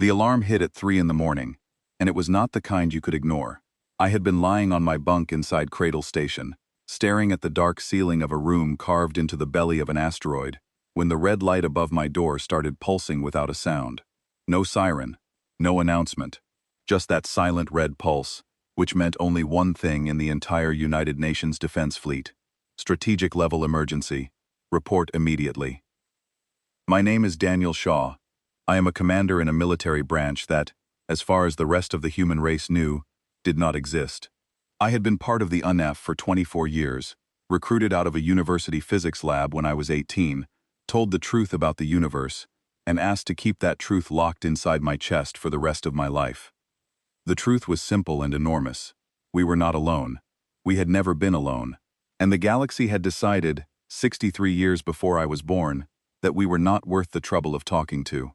The alarm hit at 3 in the morning, and it was not the kind you could ignore. I had been lying on my bunk inside Cradle Station, staring at the dark ceiling of a room carved into the belly of an asteroid, when the red light above my door started pulsing without a sound. No siren, no announcement, just that silent red pulse, which meant only one thing in the entire United Nations Defense Fleet: strategic level emergency. Report immediately. My name is Daniel Shaw. I am a commander in a military branch that, as far as the rest of the human race knew, did not exist. I had been part of the UNF for 24 years, recruited out of a university physics lab when I was 18, told the truth about the universe, and asked to keep that truth locked inside my chest for the rest of my life. The truth was simple and enormous. We were not alone. We had never been alone. And the galaxy had decided, 63 years before I was born, that we were not worth the trouble of talking to.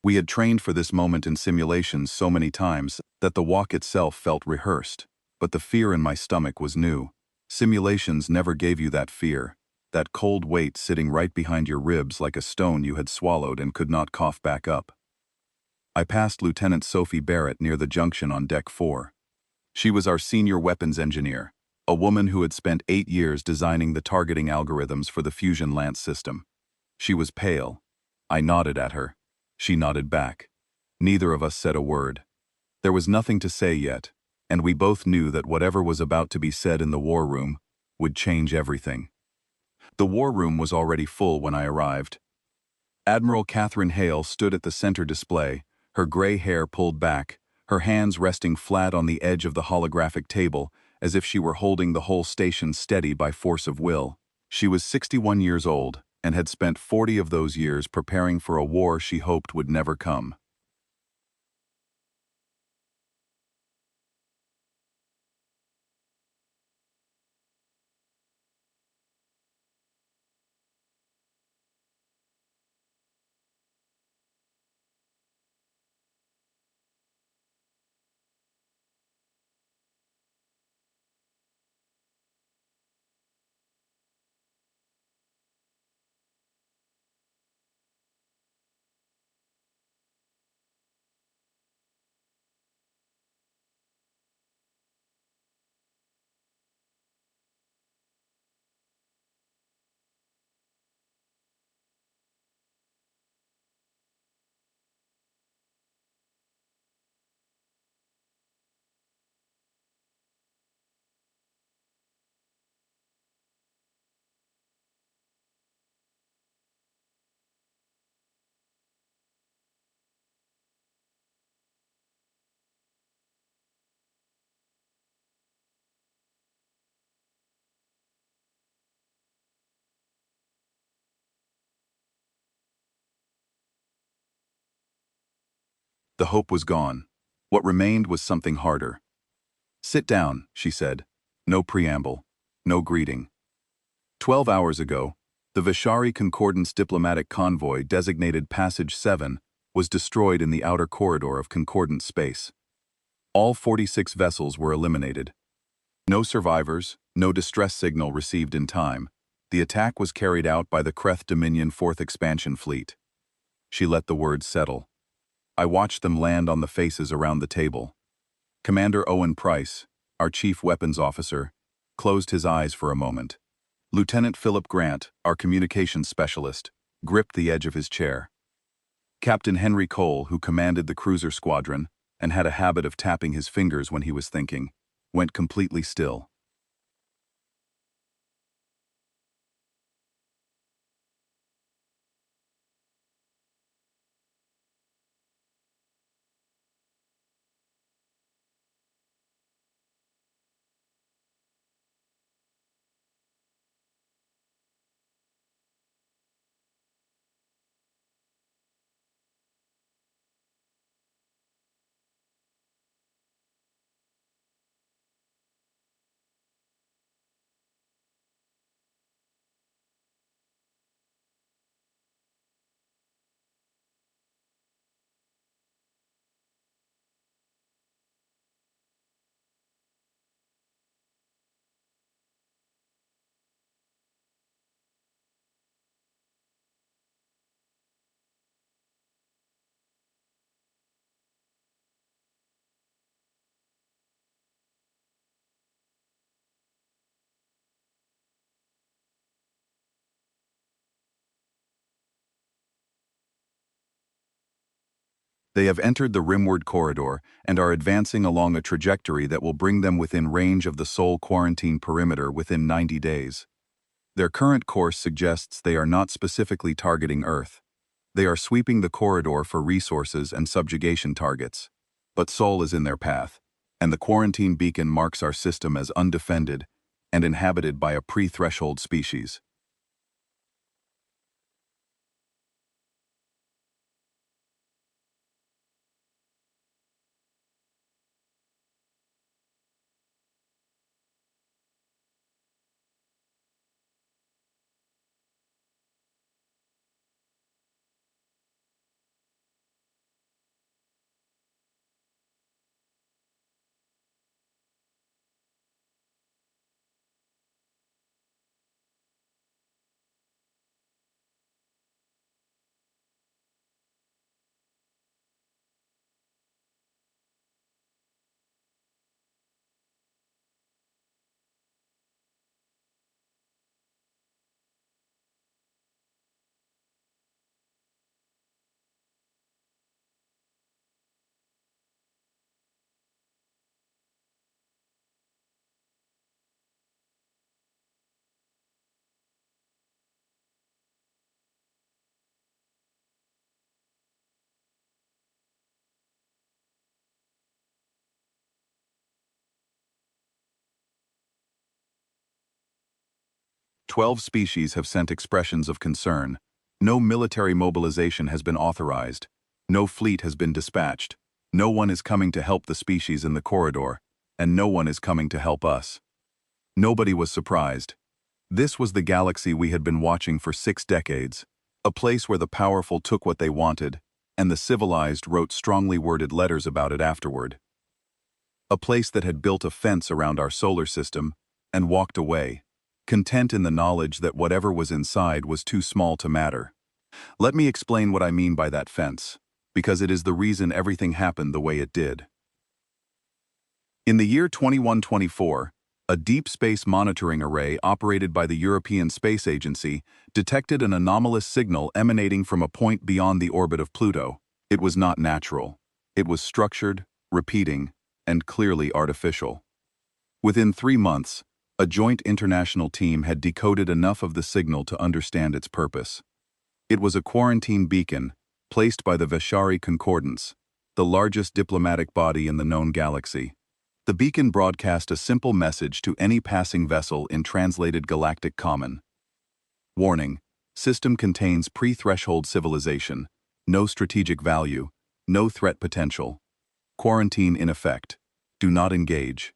We had trained for this moment in simulations so many times that the walk itself felt rehearsed, but the fear in my stomach was new. Simulations never gave you that fear, that cold weight sitting right behind your ribs like a stone you had swallowed and could not cough back up. I passed Lieutenant Sophie Barrett near the junction on Deck 4. She was our senior weapons engineer, a woman who had spent 8 years designing the targeting algorithms for the Fusion Lance system. She was pale. I nodded at her. She nodded back. Neither of us said a word. There was nothing to say yet, and we both knew that whatever was about to be said in the war room would change everything. The war room was already full when I arrived. Admiral Catherine Hale stood at the center display, her gray hair pulled back, her hands resting flat on the edge of the holographic table, as if she were holding the whole station steady by force of will. She was 61 years old, and had spent 40 of those years preparing for a war she hoped would never come. The hope was gone. What remained was something harder. "Sit down," she said. No preamble. No greeting. 12 hours ago, the Vishari Concordance diplomatic convoy designated Passage 7 was destroyed in the outer corridor of Concordant space. All 46 vessels were eliminated. No survivors, no distress signal received in time. The attack was carried out by the Kreth Dominion 4th Expansion Fleet. She let the words settle. I watched them land on the faces around the table. Commander Owen Price, our chief weapons officer, closed his eyes for a moment. Lieutenant Philip Grant, our communications specialist, gripped the edge of his chair. Captain Henry Cole, who commanded the cruiser squadron and had a habit of tapping his fingers when he was thinking, went completely still. They have entered the rimward corridor and are advancing along a trajectory that will bring them within range of the Sol quarantine perimeter within 90 days. Their current course suggests they are not specifically targeting Earth. They are sweeping the corridor for resources and subjugation targets. But Sol is in their path, and the quarantine beacon marks our system as undefended and inhabited by a pre-threshold species. "12 species have sent expressions of concern. No military mobilization has been authorized. No fleet has been dispatched. No one is coming to help the species in the corridor, and no one is coming to help us." Nobody was surprised. This was the galaxy we had been watching for 6 decades, a place where the powerful took what they wanted, and the civilized wrote strongly worded letters about it afterward. A place that had built a fence around our solar system and walked away, content in the knowledge that whatever was inside was too small to matter. Let me explain what I mean by that fence, because it is the reason everything happened the way it did. In the year 2124, a deep space monitoring array operated by the European Space Agency detected an anomalous signal emanating from a point beyond the orbit of Pluto. It was not natural. It was structured, repeating, and clearly artificial. Within 3 months, a joint international team had decoded enough of the signal to understand its purpose. It was a quarantine beacon, placed by the Veshari Concordance, the largest diplomatic body in the known galaxy. The beacon broadcast a simple message to any passing vessel in translated galactic common. Warning: system contains pre-threshold civilization, no strategic value, no threat potential. Quarantine in effect. Do not engage.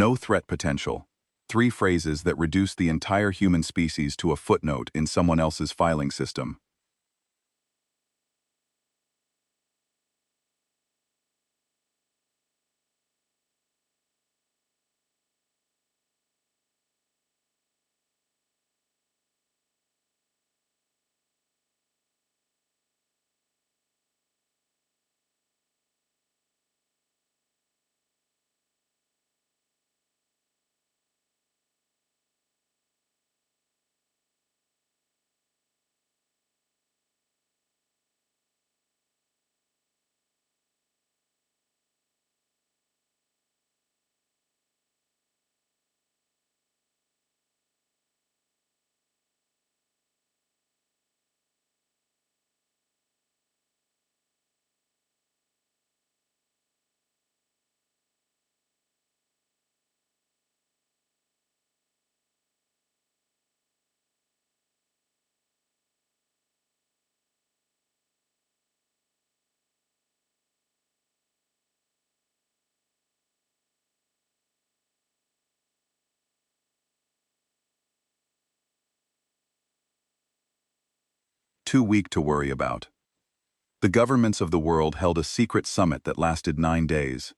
No threat potential. 3 phrases that reduce the entire human species to a footnote in someone else's filing system. Too weak to worry about. The governments of the world held a secret summit that lasted 9 days.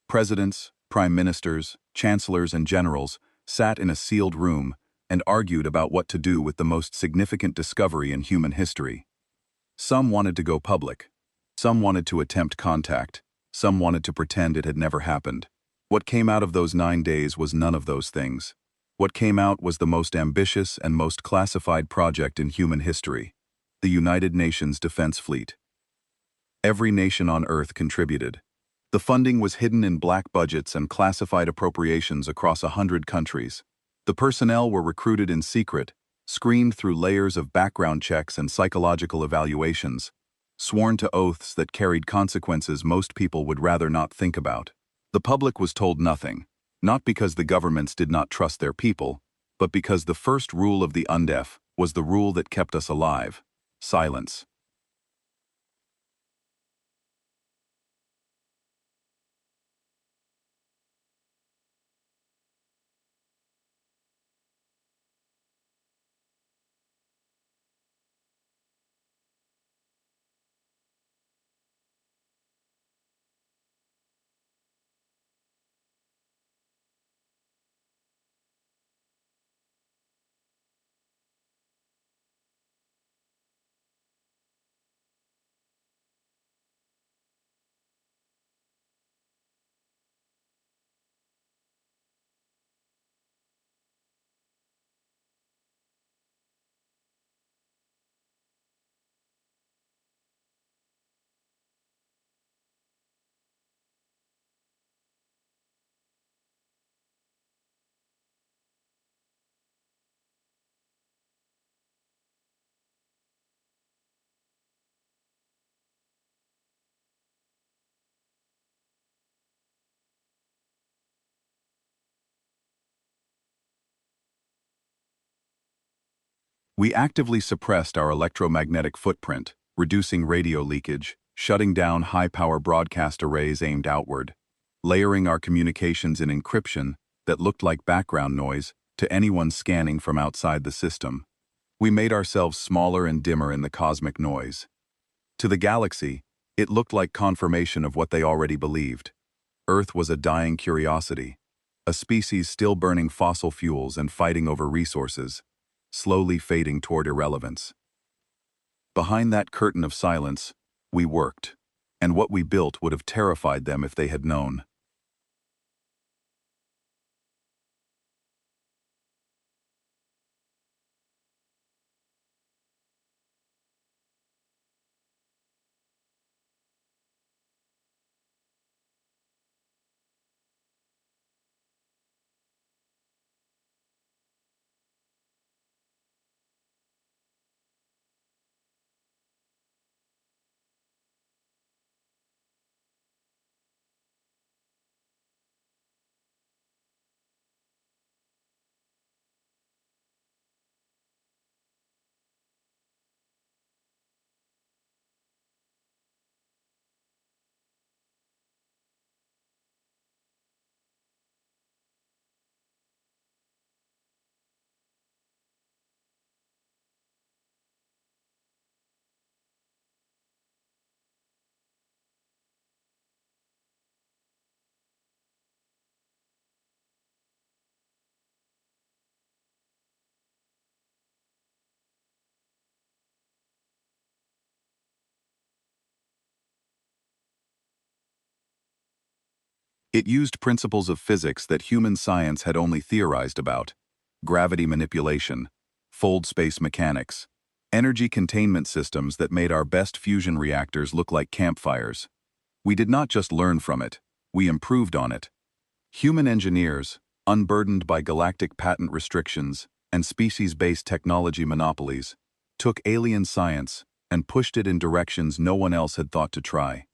Presidents, prime ministers, chancellors, and generals sat in a sealed room and argued about what to do with the most significant discovery in human history. Some wanted to go public. Some wanted to attempt contact. Some wanted to pretend it had never happened. What came out of those 9 days was none of those things. What came out was the most ambitious and most classified project in human history: the United Nations Defense Fleet. Every nation on Earth contributed. The funding was hidden in black budgets and classified appropriations across 100 countries. The personnel were recruited in secret, screened through layers of background checks and psychological evaluations, sworn to oaths that carried consequences most people would rather not think about. The public was told nothing, not because the governments did not trust their people, but because the first rule of the UNDEF was the rule that kept us alive: silence. We actively suppressed our electromagnetic footprint, reducing radio leakage, shutting down high-power broadcast arrays aimed outward, layering our communications in encryption that looked like background noise to anyone scanning from outside the system. We made ourselves smaller and dimmer in the cosmic noise. To the galaxy, it looked like confirmation of what they already believed. Earth was a dying curiosity, a species still burning fossil fuels and fighting over resources, slowly fading toward irrelevance. Behind that curtain of silence, we worked, and what we built would have terrified them if they had known. It used principles of physics that human science had only theorized about: gravity manipulation, fold space mechanics, energy containment systems that made our best fusion reactors look like campfires. We did not just learn from it, we improved on it. Human engineers, unburdened by galactic patent restrictions and species-based technology monopolies, took alien science and pushed it in directions no one else had thought to try.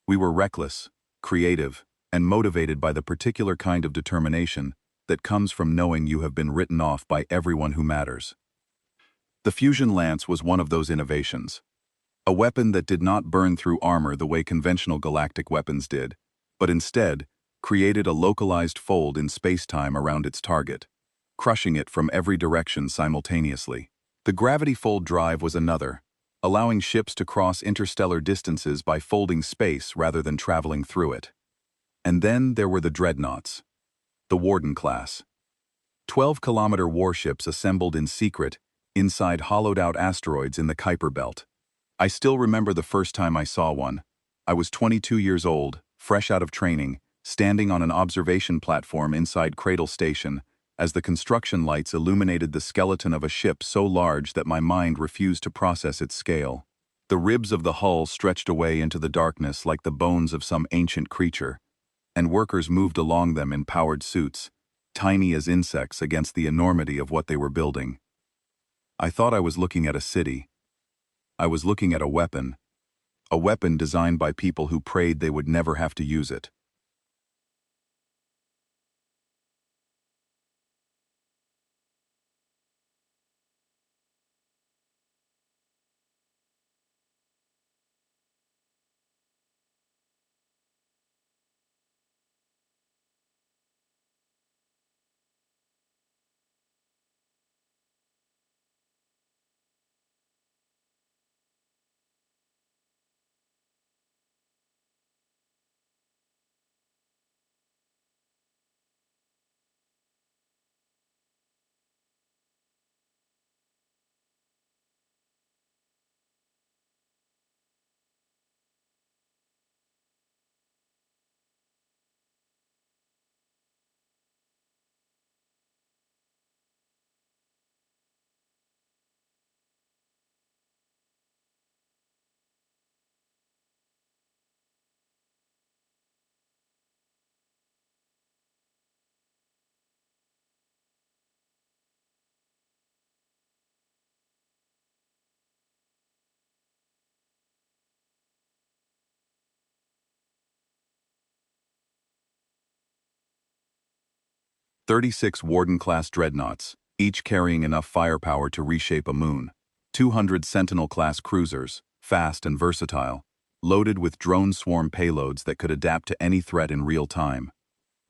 We were reckless, creative, and motivated by the particular kind of determination that comes from knowing you have been written off by everyone who matters. The fusion lance was one of those innovations. A weapon that did not burn through armor the way conventional galactic weapons did, but instead created a localized fold in space-time around its target, crushing it from every direction simultaneously. The gravity fold drive was another, allowing ships to cross interstellar distances by folding space rather than traveling through it. And then there were the dreadnoughts, the Warden class. 12-kilometer warships assembled in secret inside hollowed-out asteroids in the Kuiper Belt. I still remember the first time I saw one. I was 22 years old, fresh out of training, standing on an observation platform inside Cradle Station, as the construction lights illuminated the skeleton of a ship so large that my mind refused to process its scale. The ribs of the hull stretched away into the darkness like the bones of some ancient creature, and workers moved along them in powered suits, tiny as insects against the enormity of what they were building. I thought I was looking at a city. I was looking at a weapon designed by people who prayed they would never have to use it. "36 Warden-class dreadnoughts, each carrying enough firepower to reshape a moon. 200 Sentinel-class cruisers, fast and versatile, loaded with drone swarm payloads that could adapt to any threat in real time.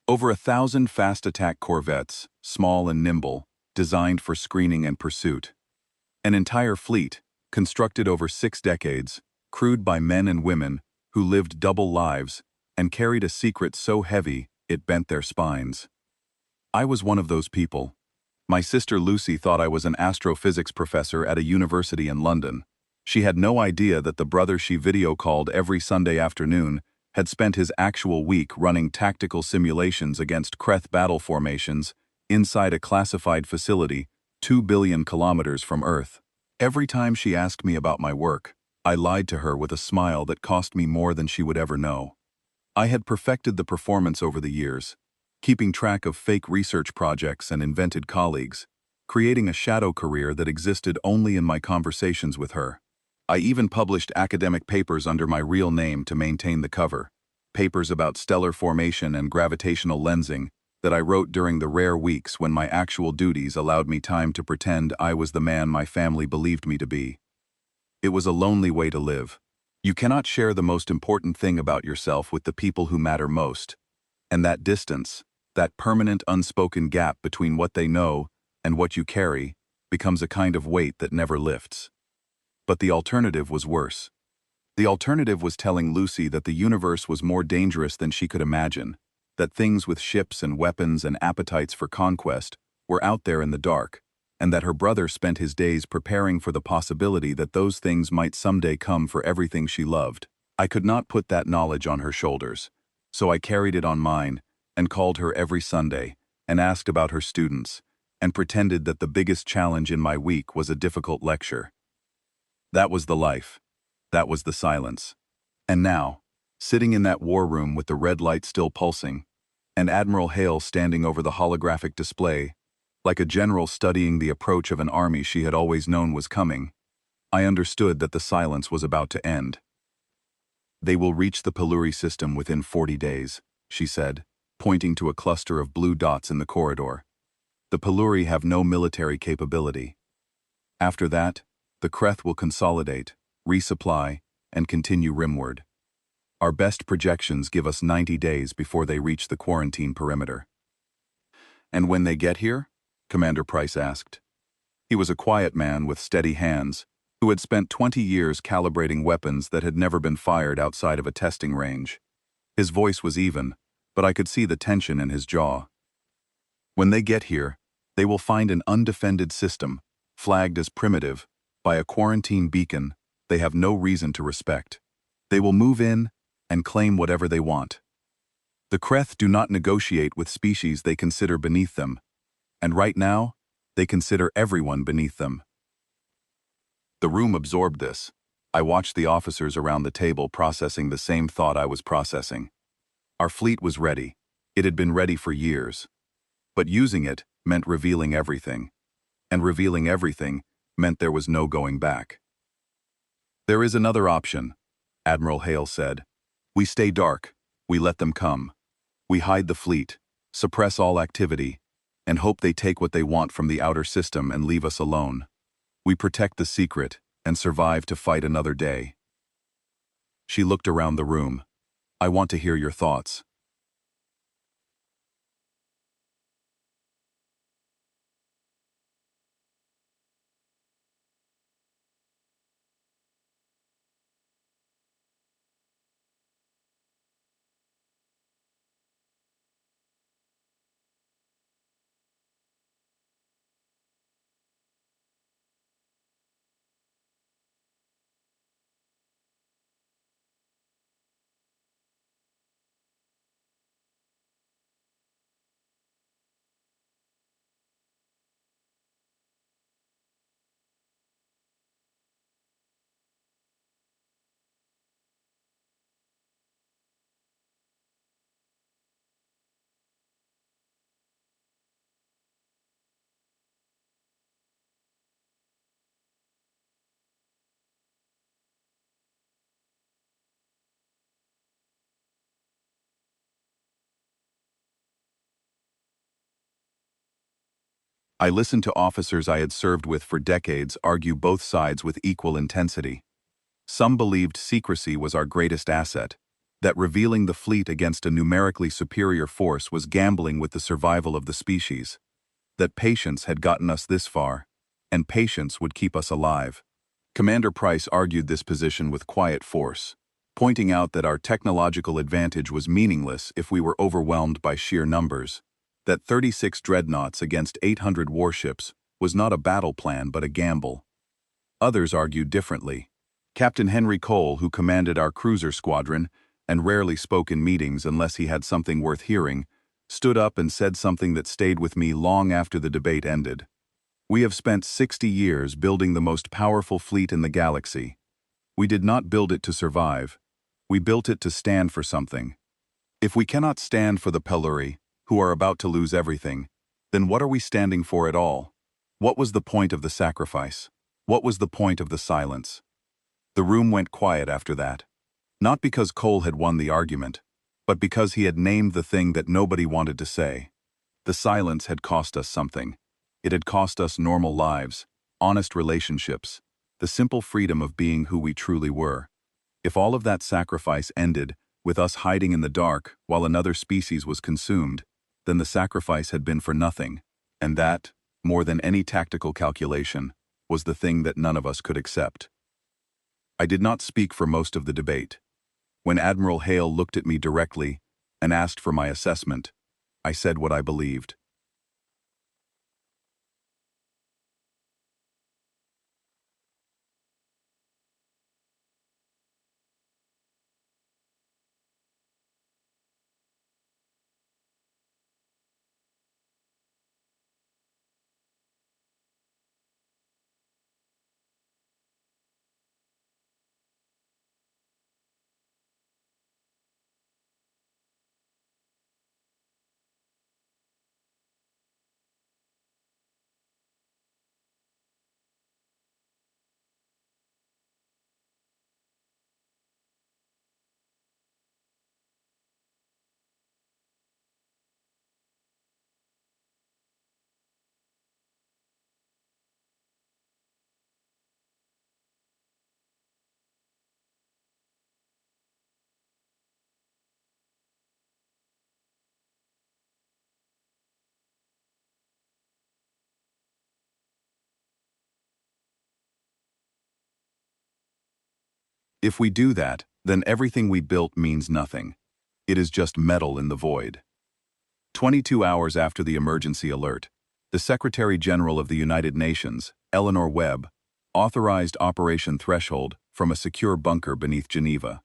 Over 1,000 fast-attack corvettes, small and nimble, designed for screening and pursuit. An entire fleet, constructed over 6 decades, crewed by men and women who lived double lives and carried a secret so heavy it bent their spines. I was one of those people. My sister Lucy thought I was an astrophysics professor at a university in London. She had no idea that the brother she video called every Sunday afternoon had spent his actual week running tactical simulations against Kreth battle formations inside a classified facility 2 billion kilometers from Earth. Every time she asked me about my work, I lied to her with a smile that cost me more than she would ever know. I had perfected the performance over the years, keeping track of fake research projects and invented colleagues, creating a shadow career that existed only in my conversations with her. I even published academic papers under my real name to maintain the cover, papers about stellar formation and gravitational lensing that I wrote during the rare weeks when my actual duties allowed me time to pretend I was the man my family believed me to be. It was a lonely way to live. You cannot share the most important thing about yourself with the people who matter most, and that distance, that permanent unspoken gap between what they know and what you carry, becomes a kind of weight that never lifts. But the alternative was worse. The alternative was telling Lucy that the universe was more dangerous than she could imagine, that things with ships and weapons and appetites for conquest were out there in the dark, and that her brother spent his days preparing for the possibility that those things might someday come for everything she loved. I could not put that knowledge on her shoulders. So I carried it on mine, and called her every Sunday, and asked about her students, and pretended that the biggest challenge in my week was a difficult lecture. That was the life. That was the silence. And now, sitting in that war room with the red light still pulsing, and Admiral Hale standing over the holographic display, like a general studying the approach of an army she had always known was coming, I understood that the silence was about to end. "They will reach the Peluri system within 40 days, she said, pointing to a cluster of blue dots in the corridor. "The Peluri have no military capability. After that, the Kreth will consolidate, resupply, and continue rimward. Our best projections give us 90 days before they reach the quarantine perimeter." "And when they get here?" Commander Price asked. He was a quiet man with steady hands, who had spent 20 years calibrating weapons that had never been fired outside of a testing range. His voice was even, but I could see the tension in his jaw. "When they get here, they will find an undefended system, flagged as primitive, by a quarantine beacon they have no reason to respect. They will move in and claim whatever they want. The Kreth do not negotiate with species they consider beneath them, and right now, they consider everyone beneath them." The room absorbed this. I watched the officers around the table processing the same thought I was processing. Our fleet was ready. It had been ready for years. But using it meant revealing everything. And revealing everything meant there was no going back. "There is another option," Admiral Hale said. "We stay dark. We let them come. We hide the fleet, suppress all activity, and hope they take what they want from the outer system and leave us alone. We protect the secret and survive to fight another day." She looked around the room. "I want to hear your thoughts." I listened to officers I had served with for decades argue both sides with equal intensity. Some believed secrecy was our greatest asset, that revealing the fleet against a numerically superior force was gambling with the survival of the species, that patience had gotten us this far, and patience would keep us alive. Commander Price argued this position with quiet force, pointing out that our technological advantage was meaningless if we were overwhelmed by sheer numbers, that 36 dreadnoughts against 800 warships was not a battle plan but a gamble. Others argued differently. Captain Henry Cole, who commanded our cruiser squadron and rarely spoke in meetings unless he had something worth hearing, stood up and said something that stayed with me long after the debate ended. "We have spent 60 years building the most powerful fleet in the galaxy. We did not build it to survive. We built it to stand for something. If we cannot stand for the Peluri, who are about to lose everything, then what are we standing for at all? What was the point of the sacrifice? What was the point of the silence?" The room went quiet after that. Not because Cole had won the argument, but because he had named the thing that nobody wanted to say. The silence had cost us something. It had cost us normal lives, honest relationships, the simple freedom of being who we truly were. If all of that sacrifice ended with us hiding in the dark while another species was consumed, then the sacrifice had been for nothing, and that, more than any tactical calculation, was the thing that none of us could accept. I did not speak for most of the debate. When Admiral Hale looked at me directly and asked for my assessment, I said what I believed. If we do that, then everything we built means nothing. It is just metal in the void. 22 hours after the emergency alert, the Secretary General of the United Nations, Eleanor Webb, authorized Operation Threshold from a secure bunker beneath Geneva.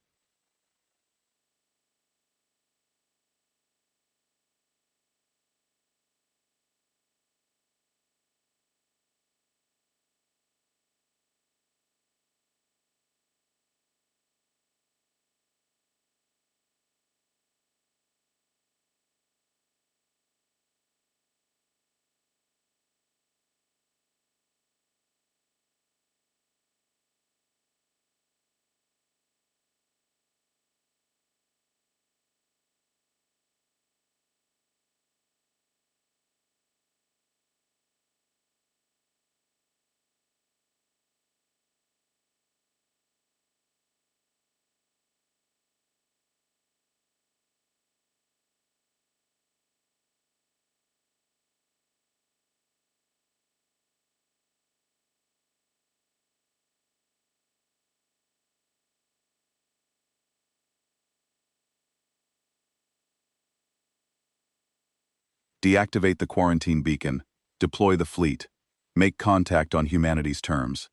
Deactivate the quarantine beacon. Deploy the fleet. Make contact on humanity's terms.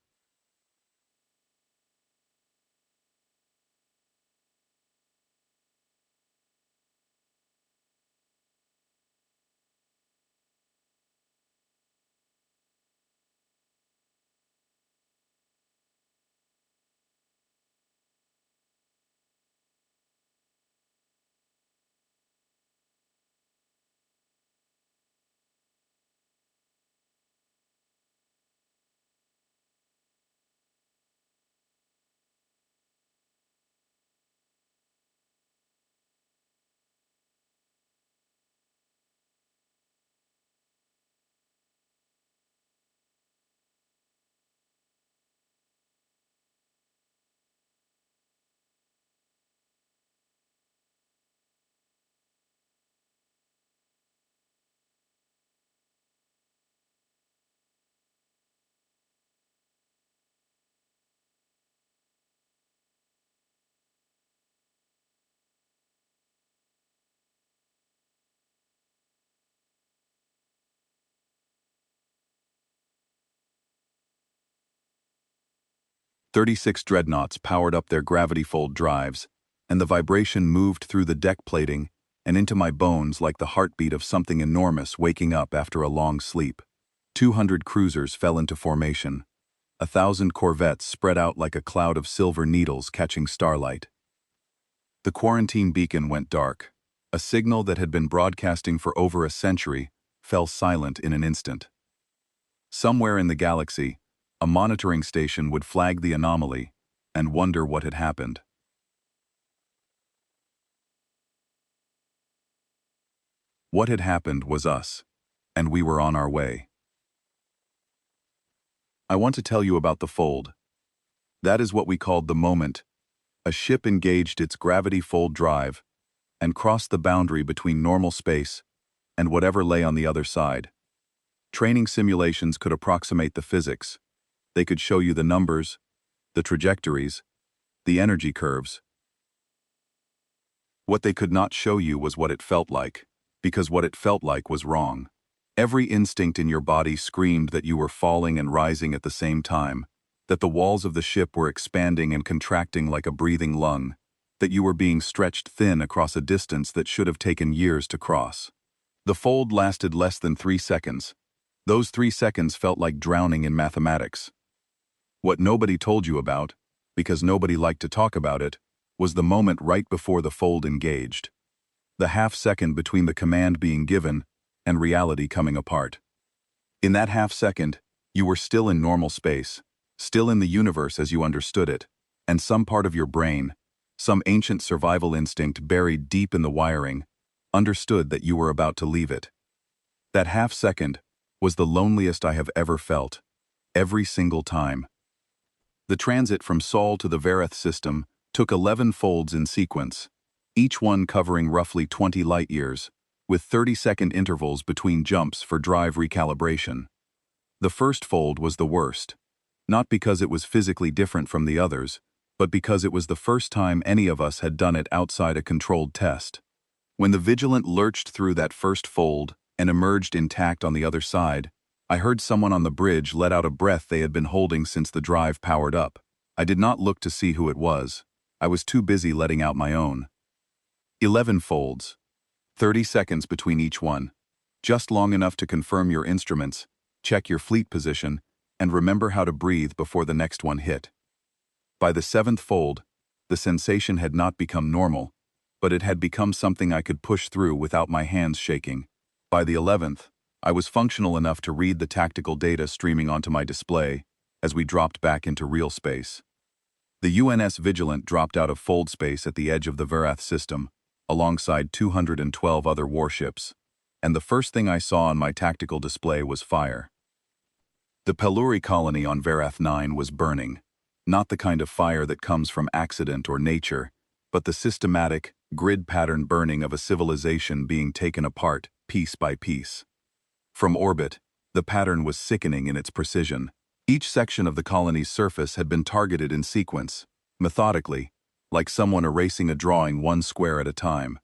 "36 dreadnoughts powered up their gravity-fold drives, and the vibration moved through the deck plating and into my bones like the heartbeat of something enormous waking up after a long sleep. 200 cruisers fell into formation. 1,000 corvettes spread out like a cloud of silver needles catching starlight. The quarantine beacon went dark. A signal that had been broadcasting for over a century fell silent in an instant. Somewhere in the galaxy, a monitoring station would flag the anomaly and wonder what had happened. What had happened was us, and we were on our way. I want to tell you about the fold. That is what we called the moment. A ship engaged its gravity-fold drive and crossed the boundary between normal space and whatever lay on the other side. Training simulations could approximate the physics. They could show you the numbers, the trajectories, the energy curves. What they could not show you was what it felt like, because what it felt like was wrong. Every instinct in your body screamed that you were falling and rising at the same time, that the walls of the ship were expanding and contracting like a breathing lung, that you were being stretched thin across a distance that should have taken years to cross. The fold lasted less than 3 seconds. Those 3 seconds felt like drowning in mathematics. What nobody told you about, because nobody liked to talk about it, was the moment right before the fold engaged. The half-second between the command being given and reality coming apart. In that half-second, you were still in normal space, still in the universe as you understood it, and some part of your brain, some ancient survival instinct buried deep in the wiring, understood that you were about to leave it. That half-second was the loneliest I have ever felt, every single time. The transit from Sol to the Vareth system took 11 folds in sequence, each one covering roughly 20 light-years, with 30-second intervals between jumps for drive recalibration. The first fold was the worst, not because it was physically different from the others, but because it was the first time any of us had done it outside a controlled test. When the Vigilant lurched through that first fold and emerged intact on the other side, I heard someone on the bridge let out a breath they had been holding since the drive powered up. I did not look to see who it was. I was too busy letting out my own. 11 folds. 30 seconds between each one. Just long enough to confirm your instruments, check your fleet position, and remember how to breathe before the next one hit. By the 7th fold, the sensation had not become normal, but it had become something I could push through without my hands shaking. By the 11th, I was functional enough to read the tactical data streaming onto my display as we dropped back into real space. The UNS Vigilant dropped out of fold space at the edge of the Verath system, alongside 212 other warships, and the first thing I saw on my tactical display was fire. The Peluri colony on Verath 9 was burning, not the kind of fire that comes from accident or nature, but the systematic, grid-pattern burning of a civilization being taken apart, piece by piece. From orbit, the pattern was sickening in its precision. Each section of the colony's surface had been targeted in sequence, methodically, like someone erasing a drawing one square at a time.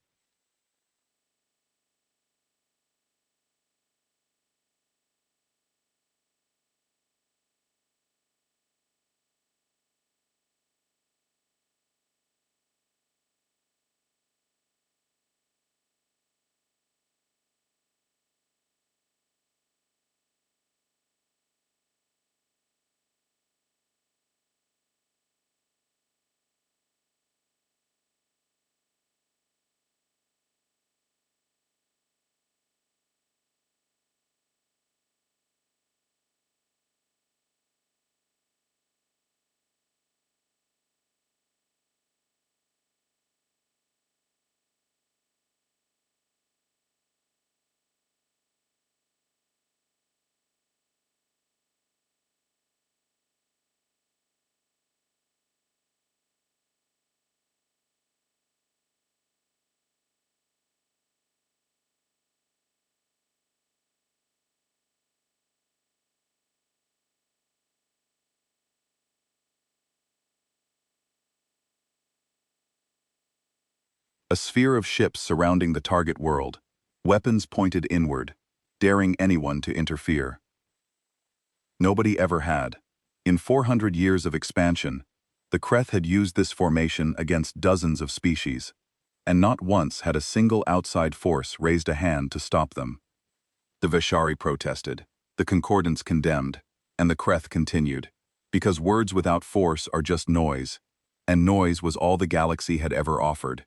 A sphere of ships surrounding the target world, weapons pointed inward, daring anyone to interfere. Nobody ever had. In 400 years of expansion, the Kreth had used this formation against dozens of species, and not once had a single outside force raised a hand to stop them. The Vishari protested, the Concordants condemned, and the Kreth continued, because words without force are just noise, and noise was all the galaxy had ever offered.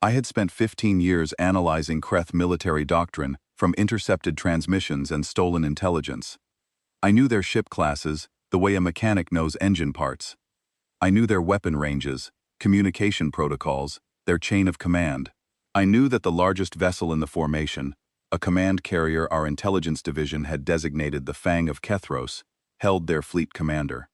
I had spent 15 years analyzing Kreth military doctrine from intercepted transmissions and stolen intelligence. I knew their ship classes the way a mechanic knows engine parts. I knew their weapon ranges, communication protocols, their chain of command. I knew that the largest vessel in the formation, a command carrier our intelligence division had designated the Fang of Kethros, held their fleet commander.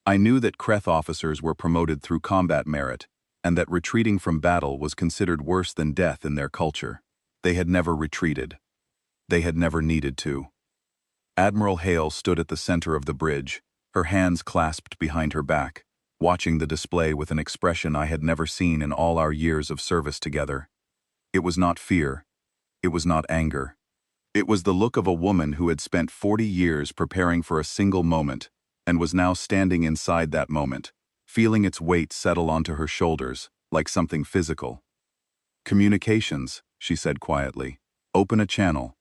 I knew that Kreth officers were promoted through combat merit, and that retreating from battle was considered worse than death in their culture. They had never retreated. They had never needed to. Admiral Hale stood at the center of the bridge, her hands clasped behind her back, watching the display with an expression I had never seen in all our years of service together. It was not fear. It was not anger. It was the look of a woman who had spent 40 years preparing for a single moment and was now standing inside that moment, feeling its weight settle onto her shoulders like something physical. "Communications," she said quietly. "Open a channel."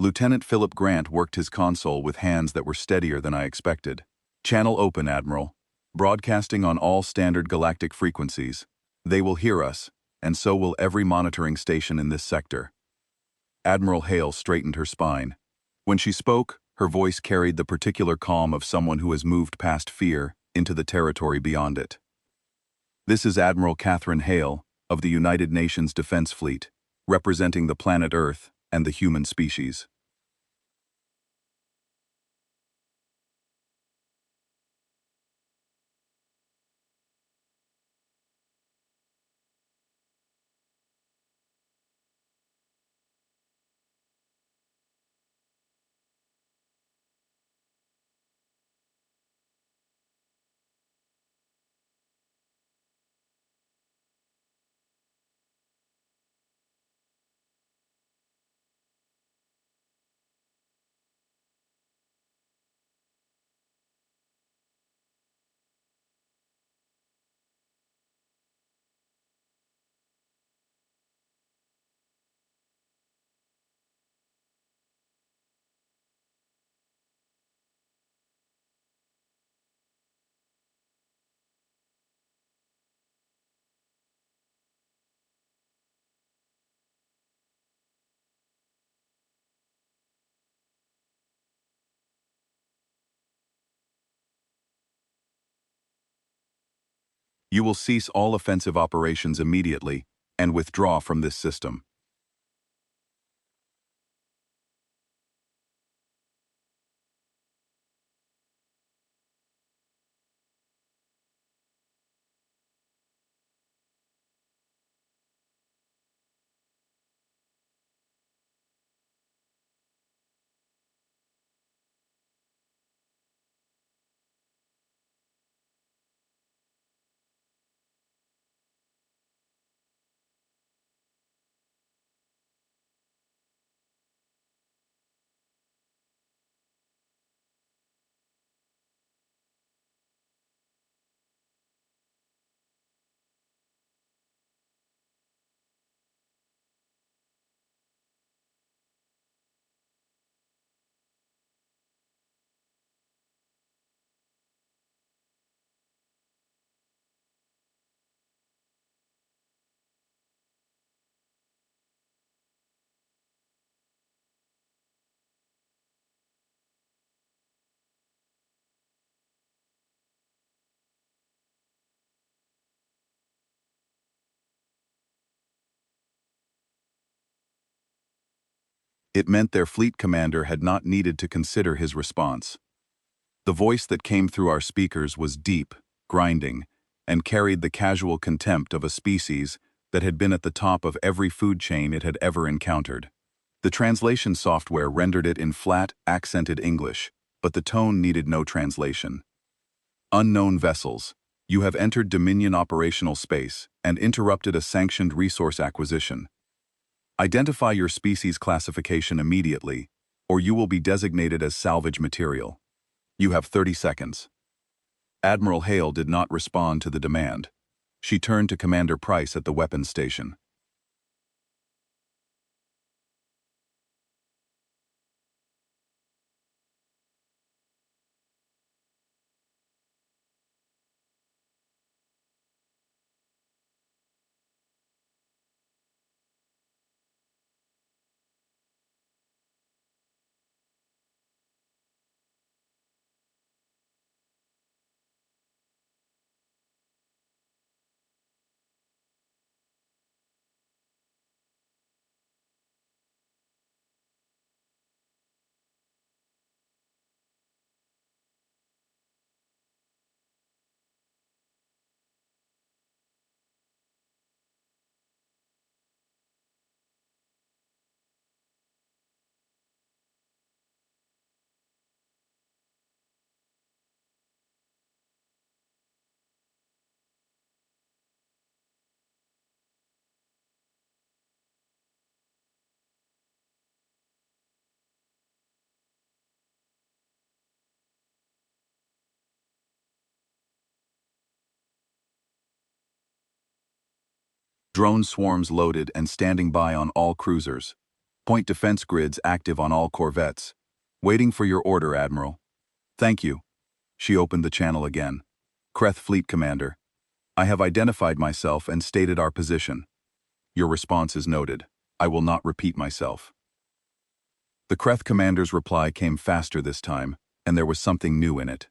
Lieutenant Philip Grant worked his console with hands that were steadier than I expected. "Channel open, Admiral. Broadcasting on all standard galactic frequencies. They will hear us, and so will every monitoring station in this sector." Admiral Hale straightened her spine. When she spoke, her voice carried the particular calm of someone who has moved past fear into the territory beyond it. "This is Admiral Catherine Hale of the United Nations Defense Fleet, representing the planet Earth and the human species." "You will cease all offensive operations immediately and withdraw from this system." It meant their fleet commander had not needed to consider his response. The voice that came through our speakers was deep, grinding, and carried the casual contempt of a species that had been at the top of every food chain it had ever encountered. The translation software rendered it in flat, accented English, but the tone needed no translation. "Unknown vessels, you have entered Dominion operational space and interrupted a sanctioned resource acquisition. Identify your species classification immediately, or you will be designated as salvage material. You have 30 seconds." Admiral Hale did not respond to the demand. She turned to Commander Price at the weapons station. Drone swarms loaded and standing by on all cruisers. Point defense grids active on all corvettes. Waiting for your order, Admiral. Thank you. She opened the channel again. Kreth Fleet Commander. I have identified myself and stated our position. Your response is noted. I will not repeat myself. The Kreth Commander's reply came faster this time, and there was something new in it.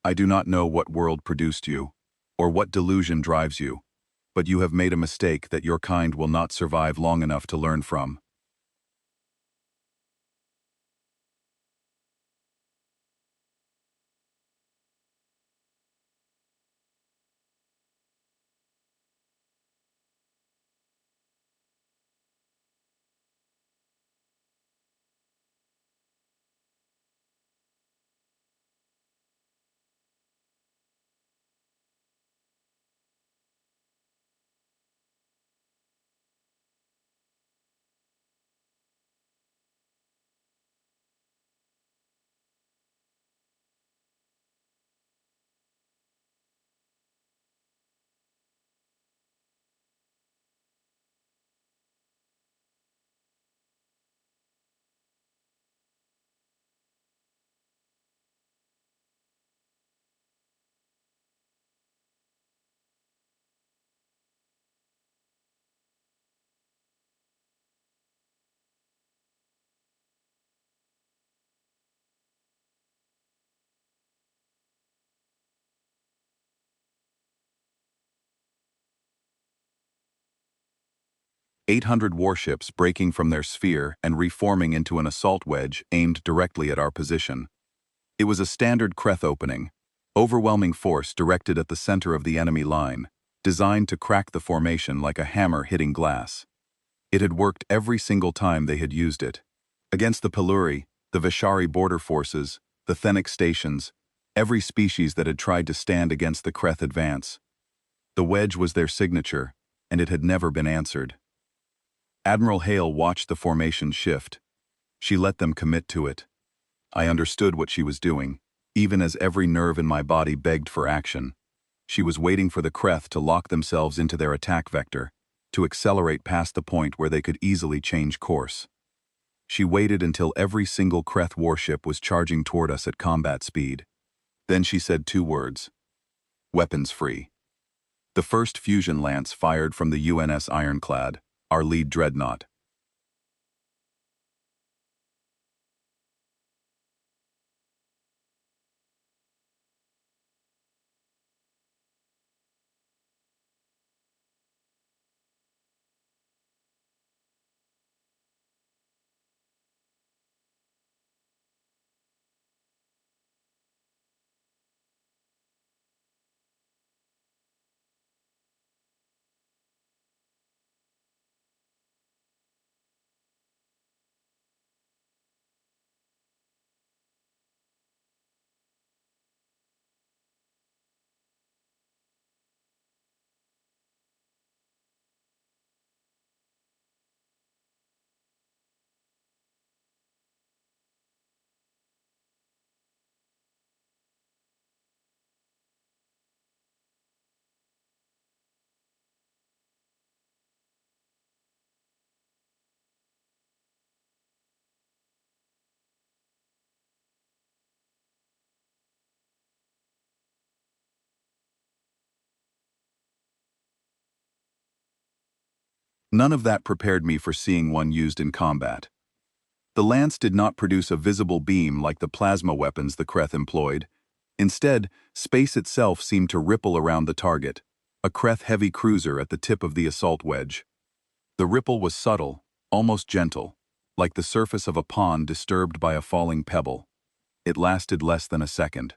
I do not know what world produced you, or what delusion drives you, but you have made a mistake that your kind will not survive long enough to learn from. 800 warships breaking from their sphere and reforming into an assault wedge aimed directly at our position. It was a standard Kreth opening, overwhelming force directed at the center of the enemy line, designed to crack the formation like a hammer hitting glass. It had worked every single time they had used it. Against the Peluri, the Vishari border forces, the Thenic stations, every species that had tried to stand against the Kreth advance. The wedge was their signature, and it had never been answered. Admiral Hale watched the formation shift. She let them commit to it. I understood what she was doing, even as every nerve in my body begged for action. She was waiting for the Kreth to lock themselves into their attack vector, to accelerate past the point where they could easily change course. She waited until every single Kreth warship was charging toward us at combat speed. Then she said 2 words. Weapons free. The first fusion lance fired from the UNS Ironclad, our lead dreadnought. None of that prepared me for seeing one used in combat. The lance did not produce a visible beam like the plasma weapons the Kreth employed. Instead, space itself seemed to ripple around the target, a Kreth heavy cruiser at the tip of the assault wedge. The ripple was subtle, almost gentle, like the surface of a pond disturbed by a falling pebble. It lasted less than a second.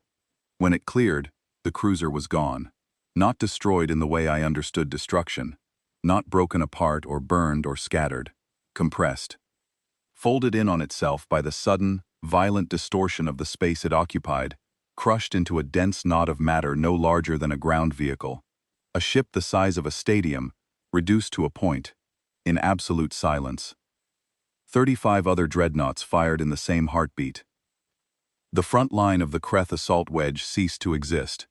When it cleared, the cruiser was gone. Not destroyed in the way I understood destruction. Not broken apart or burned or scattered. Compressed. Folded in on itself by the sudden, violent distortion of the space it occupied, crushed into a dense knot of matter no larger than a ground vehicle. A ship the size of a stadium, reduced to a point, in absolute silence. 35 other dreadnoughts fired in the same heartbeat. The front line of the Kreth assault wedge ceased to exist.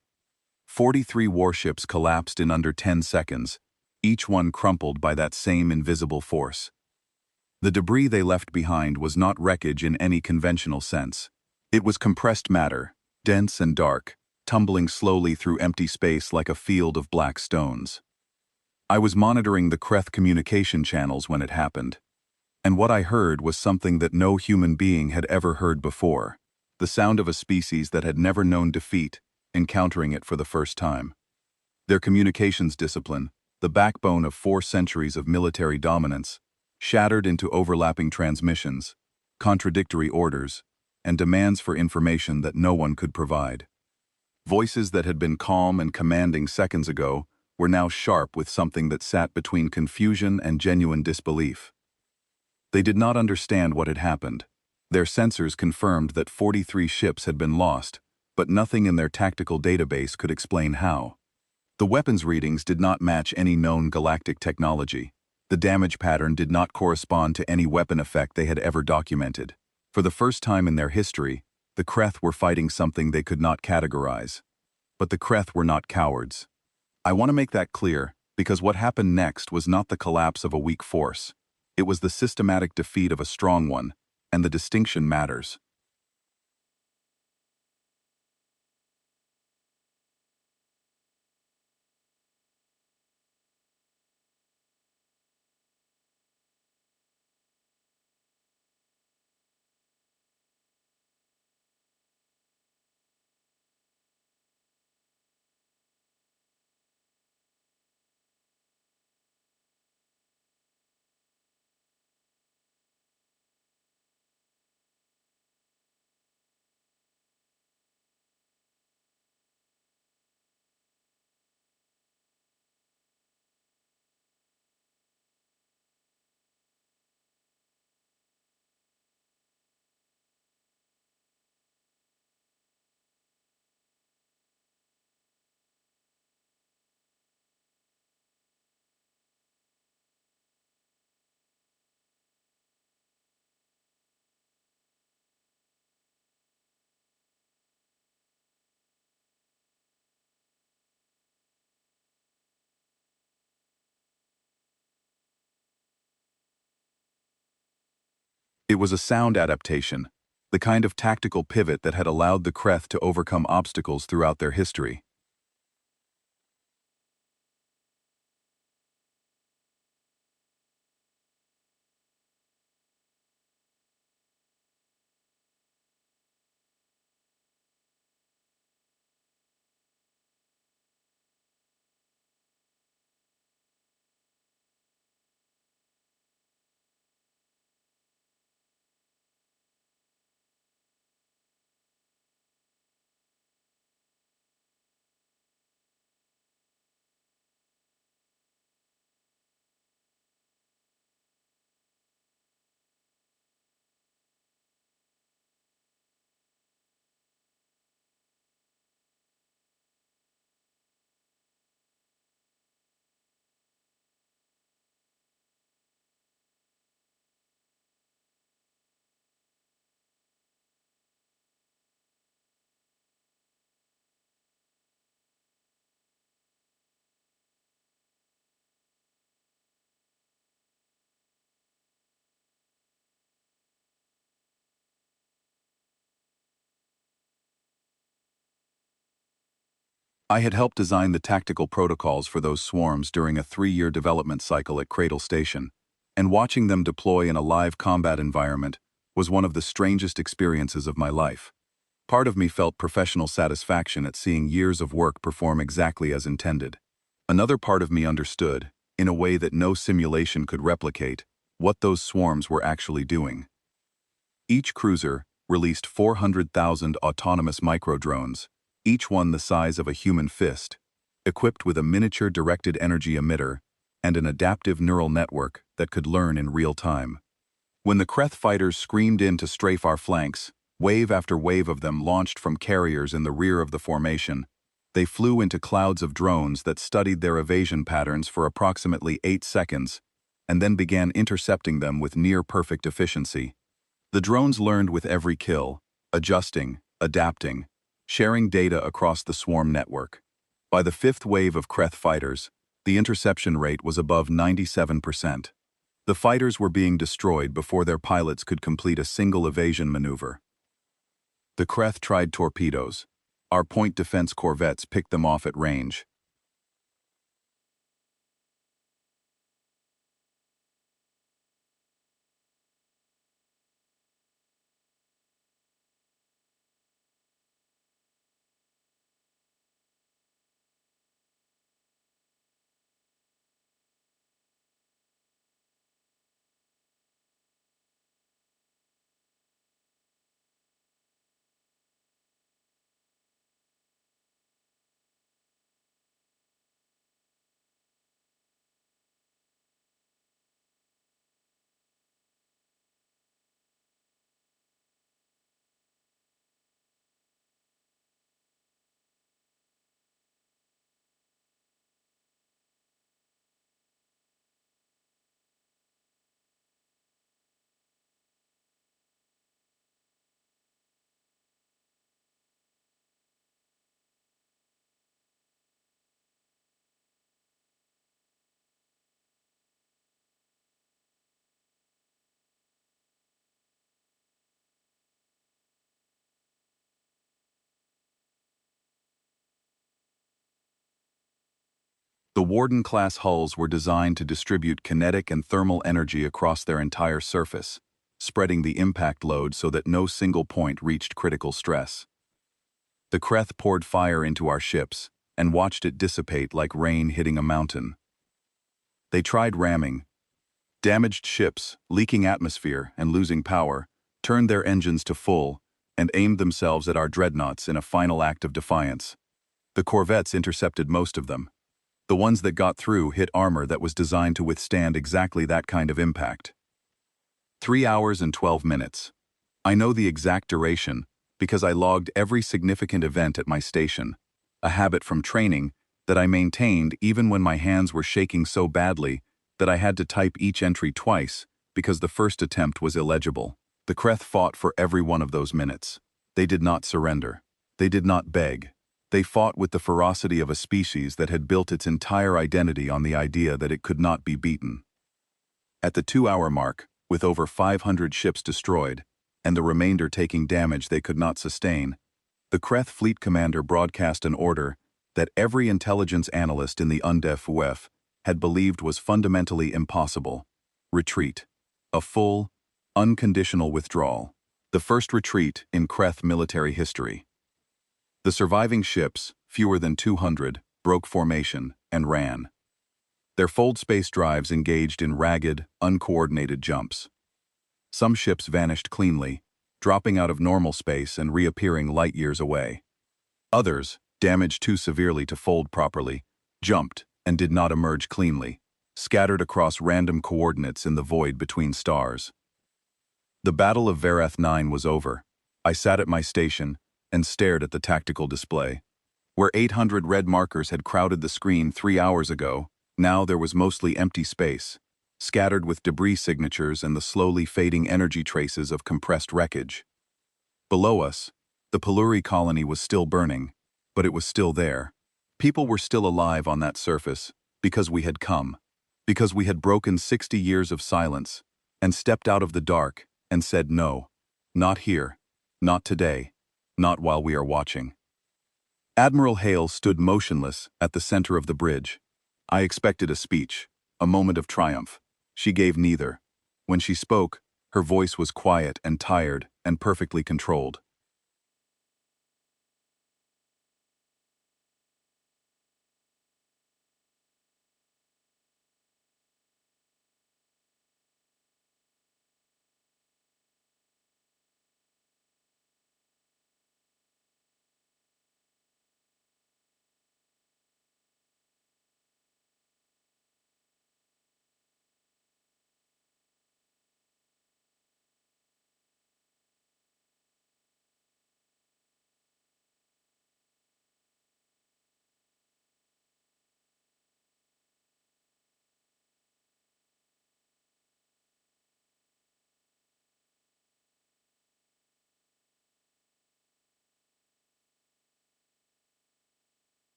43 warships collapsed in under 10 seconds, each one crumpled by that same invisible force. The debris they left behind was not wreckage in any conventional sense. It was compressed matter, dense and dark, tumbling slowly through empty space like a field of black stones. I was monitoring the Kreth communication channels when it happened, and what I heard was something that no human being had ever heard before, the sound of a species that had never known defeat, encountering it for the first time. Their communications discipline, the backbone of 4 centuries of military dominance, shattered into overlapping transmissions, contradictory orders, and demands for information that no one could provide. Voices that had been calm and commanding seconds ago were now sharp with something that sat between confusion and genuine disbelief. They did not understand what had happened. Their sensors confirmed that 43 ships had been lost, but nothing in their tactical database could explain how. The weapons readings did not match any known galactic technology. The damage pattern did not correspond to any weapon effect they had ever documented. For the first time in their history, the Kreth were fighting something they could not categorize. But the Kreth were not cowards. I want to make that clear, because what happened next was not the collapse of a weak force. It was the systematic defeat of a strong one, and the distinction matters. It was a sound adaptation, the kind of tactical pivot that had allowed the Kreth to overcome obstacles throughout their history. I had helped design the tactical protocols for those swarms during a 3-year development cycle at Cradle Station, and watching them deploy in a live combat environment was one of the strangest experiences of my life. Part of me felt professional satisfaction at seeing years of work perform exactly as intended. Another part of me understood, in a way that no simulation could replicate, what those swarms were actually doing. Each cruiser released 400,000 autonomous microdrones, each one the size of a human fist, equipped with a miniature directed energy emitter and an adaptive neural network that could learn in real time. When the Kreth fighters screamed in to strafe our flanks, wave after wave of them launched from carriers in the rear of the formation. They flew into clouds of drones that studied their evasion patterns for approximately 8 seconds, and then began intercepting them with near-perfect efficiency. The drones learned with every kill, adjusting, adapting, sharing data across the swarm network. By the 5th wave of Kreth fighters, the interception rate was above 97%. The fighters were being destroyed before their pilots could complete a single evasion maneuver. The Kreth tried torpedoes. Our point defense corvettes picked them off at range. The Warden-class hulls were designed to distribute kinetic and thermal energy across their entire surface, spreading the impact load so that no single point reached critical stress. The Kreth poured fire into our ships and watched it dissipate like rain hitting a mountain. They tried ramming. Damaged ships, leaking atmosphere and losing power, turned their engines to full and aimed themselves at our dreadnoughts in a final act of defiance. The corvettes intercepted most of them. The ones that got through hit armor that was designed to withstand exactly that kind of impact. 3 hours and 12 minutes. I know the exact duration because I logged every significant event at my station, a habit from training that I maintained even when my hands were shaking so badly that I had to type each entry twice because the first attempt was illegible. The Kreth fought for every one of those minutes. They did not surrender. They did not beg. They fought with the ferocity of a species that had built its entire identity on the idea that it could not be beaten. At the 2-hour mark, with over 500 ships destroyed, and the remainder taking damage they could not sustain, the Kreth fleet commander broadcast an order that every intelligence analyst in the UNDEF had believed was fundamentally impossible. Retreat. A full, unconditional withdrawal. The first retreat in Kreth military history. The surviving ships, fewer than 200, broke formation and ran. Their fold space drives engaged in ragged, uncoordinated jumps. Some ships vanished cleanly, dropping out of normal space and reappearing light years away. Others, damaged too severely to fold properly, jumped and did not emerge cleanly, scattered across random coordinates in the void between stars. The Battle of Varath 9 was over. I sat at my station and stared at the tactical display. Where 800 red markers had crowded the screen 3 hours ago, now there was mostly empty space, scattered with debris signatures and the slowly fading energy traces of compressed wreckage. Below us, the Peluri colony was still burning, but it was still there. People were still alive on that surface, because we had come, because we had broken 60 years of silence, and stepped out of the dark and said no, not here, not today, not while we are watching. Admiral Hale stood motionless at the center of the bridge. I expected a speech, a moment of triumph. She gave neither. When she spoke, her voice was quiet and tired and perfectly controlled.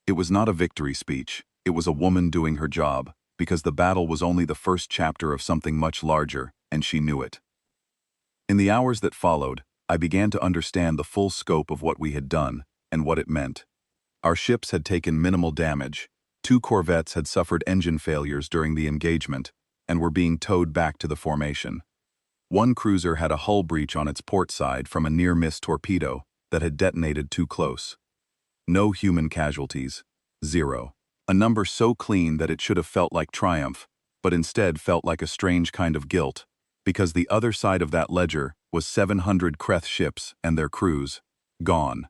It was not a victory speech, it was a woman doing her job, because the battle was only the first chapter of something much larger, and she knew it. In the hours that followed, I began to understand the full scope of what we had done, and what it meant. Our ships had taken minimal damage, 2 corvettes had suffered engine failures during the engagement, and were being towed back to the formation. 1 cruiser had a hull breach on its port side from a near-miss torpedo that had detonated too close. No human casualties. 0. A number so clean that it should have felt like triumph, but instead felt like a strange kind of guilt, because the other side of that ledger was 700 Kreth ships and their crews, gone.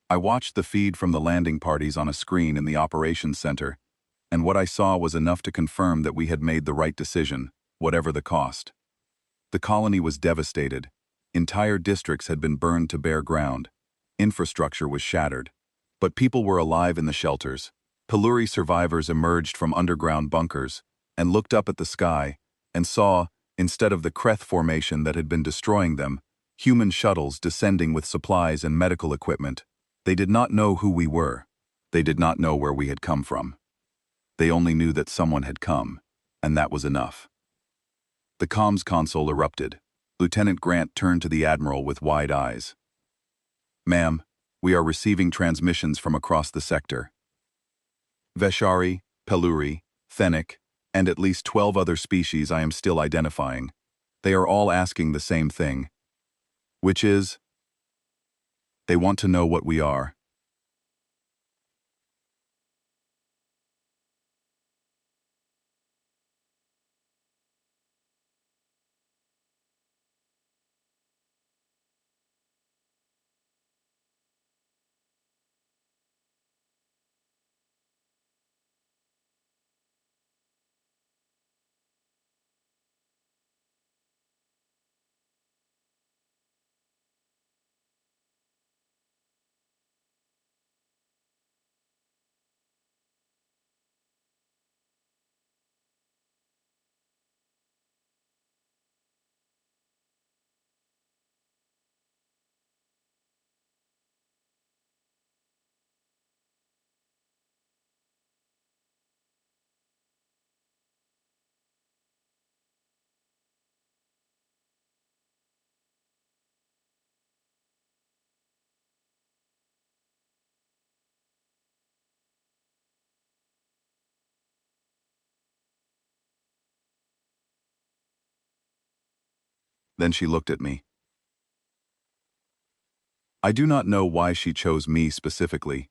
I watched the feed from the landing parties on a screen in the operations center, and what I saw was enough to confirm that we had made the right decision, whatever the cost. The colony was devastated. Entire districts had been burned to bare ground. Infrastructure was shattered. But people were alive in the shelters. Peluri survivors emerged from underground bunkers and looked up at the sky and saw, instead of the Kreth formation that had been destroying them, human shuttles descending with supplies and medical equipment. They did not know who we were. They did not know where we had come from. They only knew that someone had come, and that was enough. The comms console erupted. Lieutenant Grant turned to the Admiral with wide eyes. "Ma'am, we are receiving transmissions from across the sector. Veshari, Peluri, Fennec, and at least 12 other species I am still identifying. They are all asking the same thing. Which is, they want to know what we are." Then she looked at me. I do not know why she chose me specifically.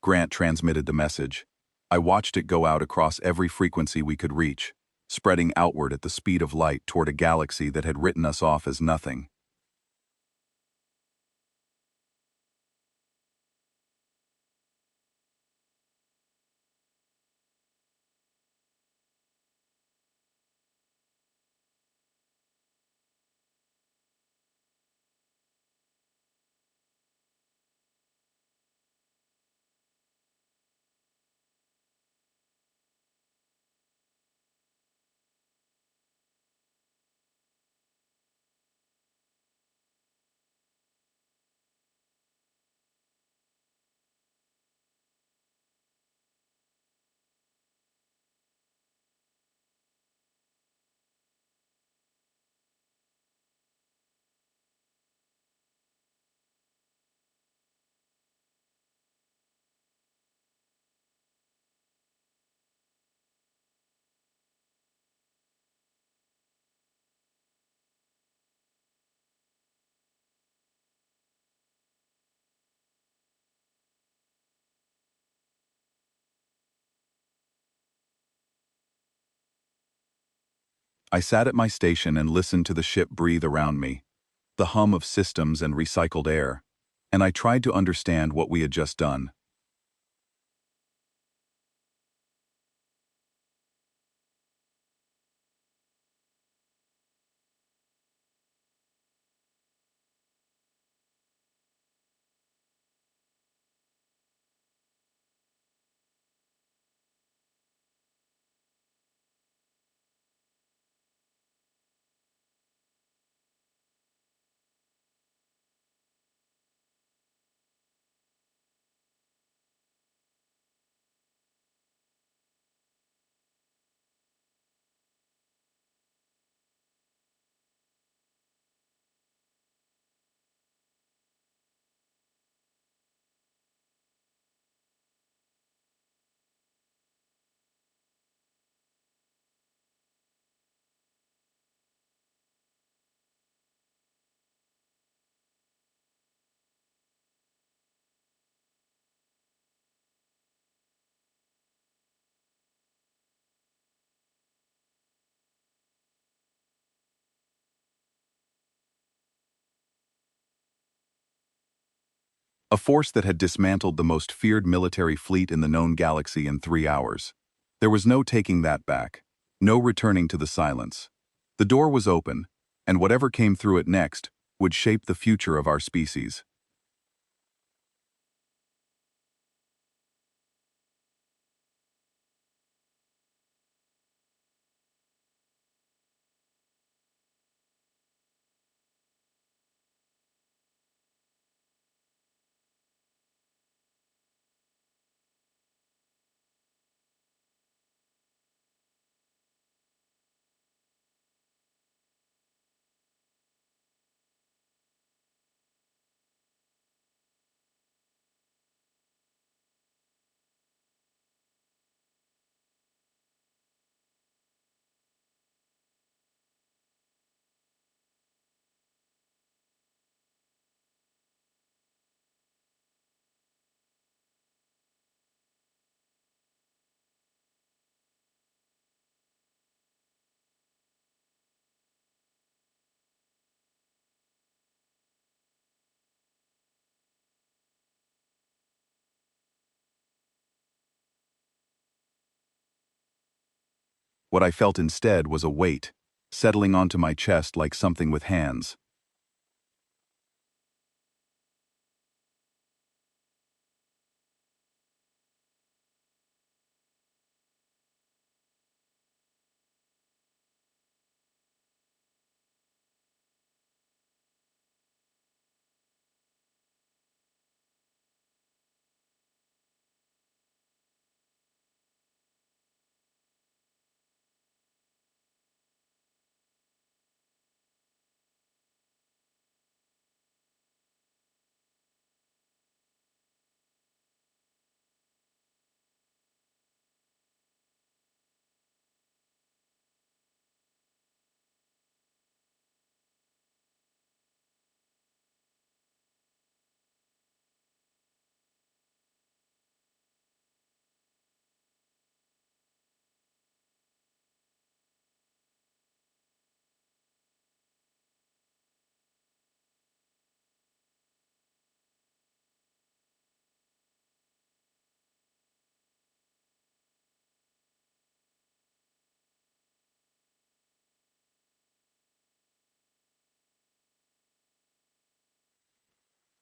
Grant transmitted the message. I watched it go out across every frequency we could reach, spreading outward at the speed of light toward a galaxy that had written us off as nothing. I sat at my station and listened to the ship breathe around me, the hum of systems and recycled air, and I tried to understand what we had just done. A force that had dismantled the most feared military fleet in the known galaxy in 3 hours. There was no taking that back. No returning to the silence. The door was open, and whatever came through it next would shape the future of our species. What I felt instead was a weight, settling onto my chest like something with hands.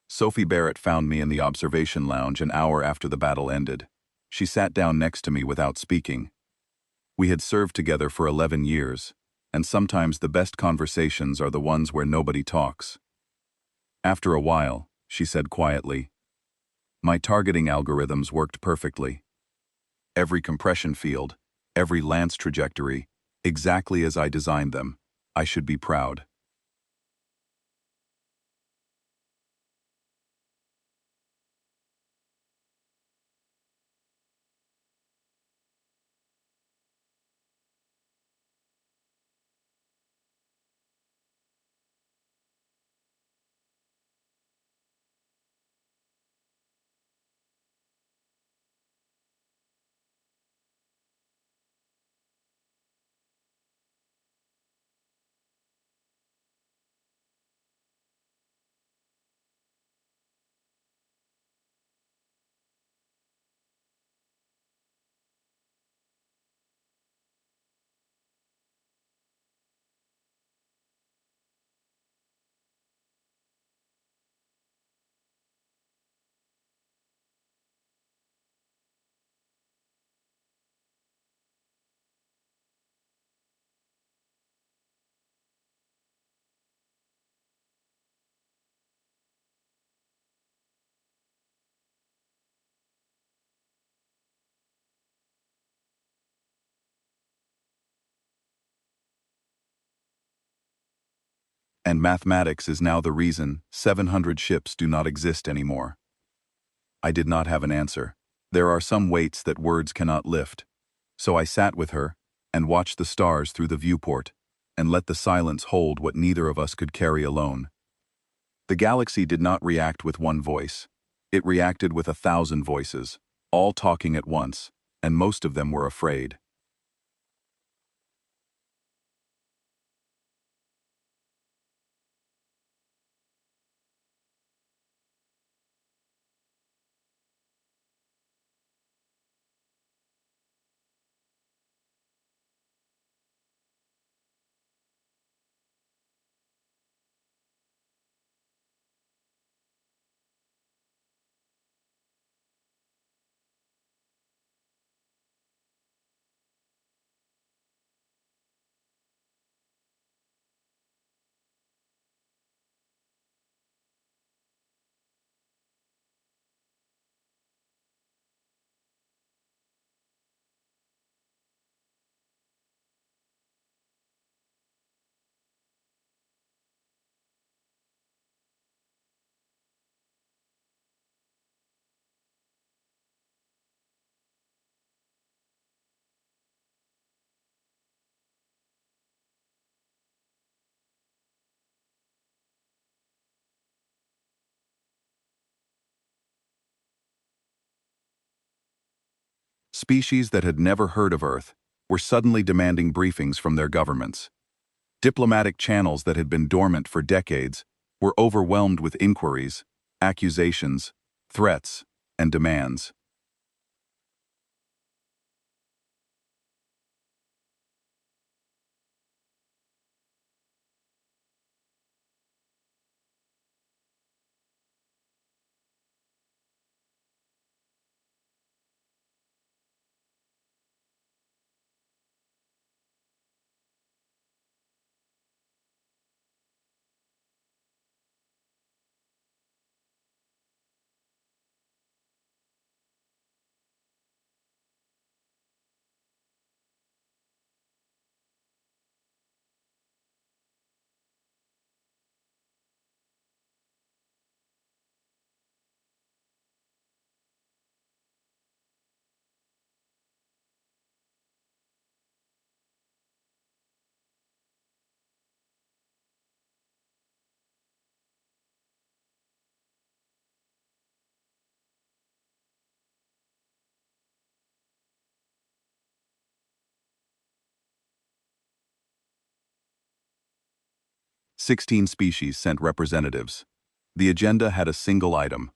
Sophie Barrett found me in the observation lounge an hour after the battle ended. She sat down next to me without speaking. We had served together for 11 years, and sometimes the best conversations are the ones where nobody talks. After a while, she said quietly, "My targeting algorithms worked perfectly. Every compression field, every lance trajectory, exactly as I designed them. I should be proud." And mathematics is now the reason 700 ships do not exist anymore. I did not have an answer. There are some weights that words cannot lift. So I sat with her and watched the stars through the viewport and let the silence hold what neither of us could carry alone. The galaxy did not react with one voice. It reacted with 1,000 voices, all talking at once, and most of them were afraid. Species that had never heard of Earth were suddenly demanding briefings from their governments. Diplomatic channels that had been dormant for decades were overwhelmed with inquiries, accusations, threats, and demands. "16 species sent representatives. The agenda had a single item: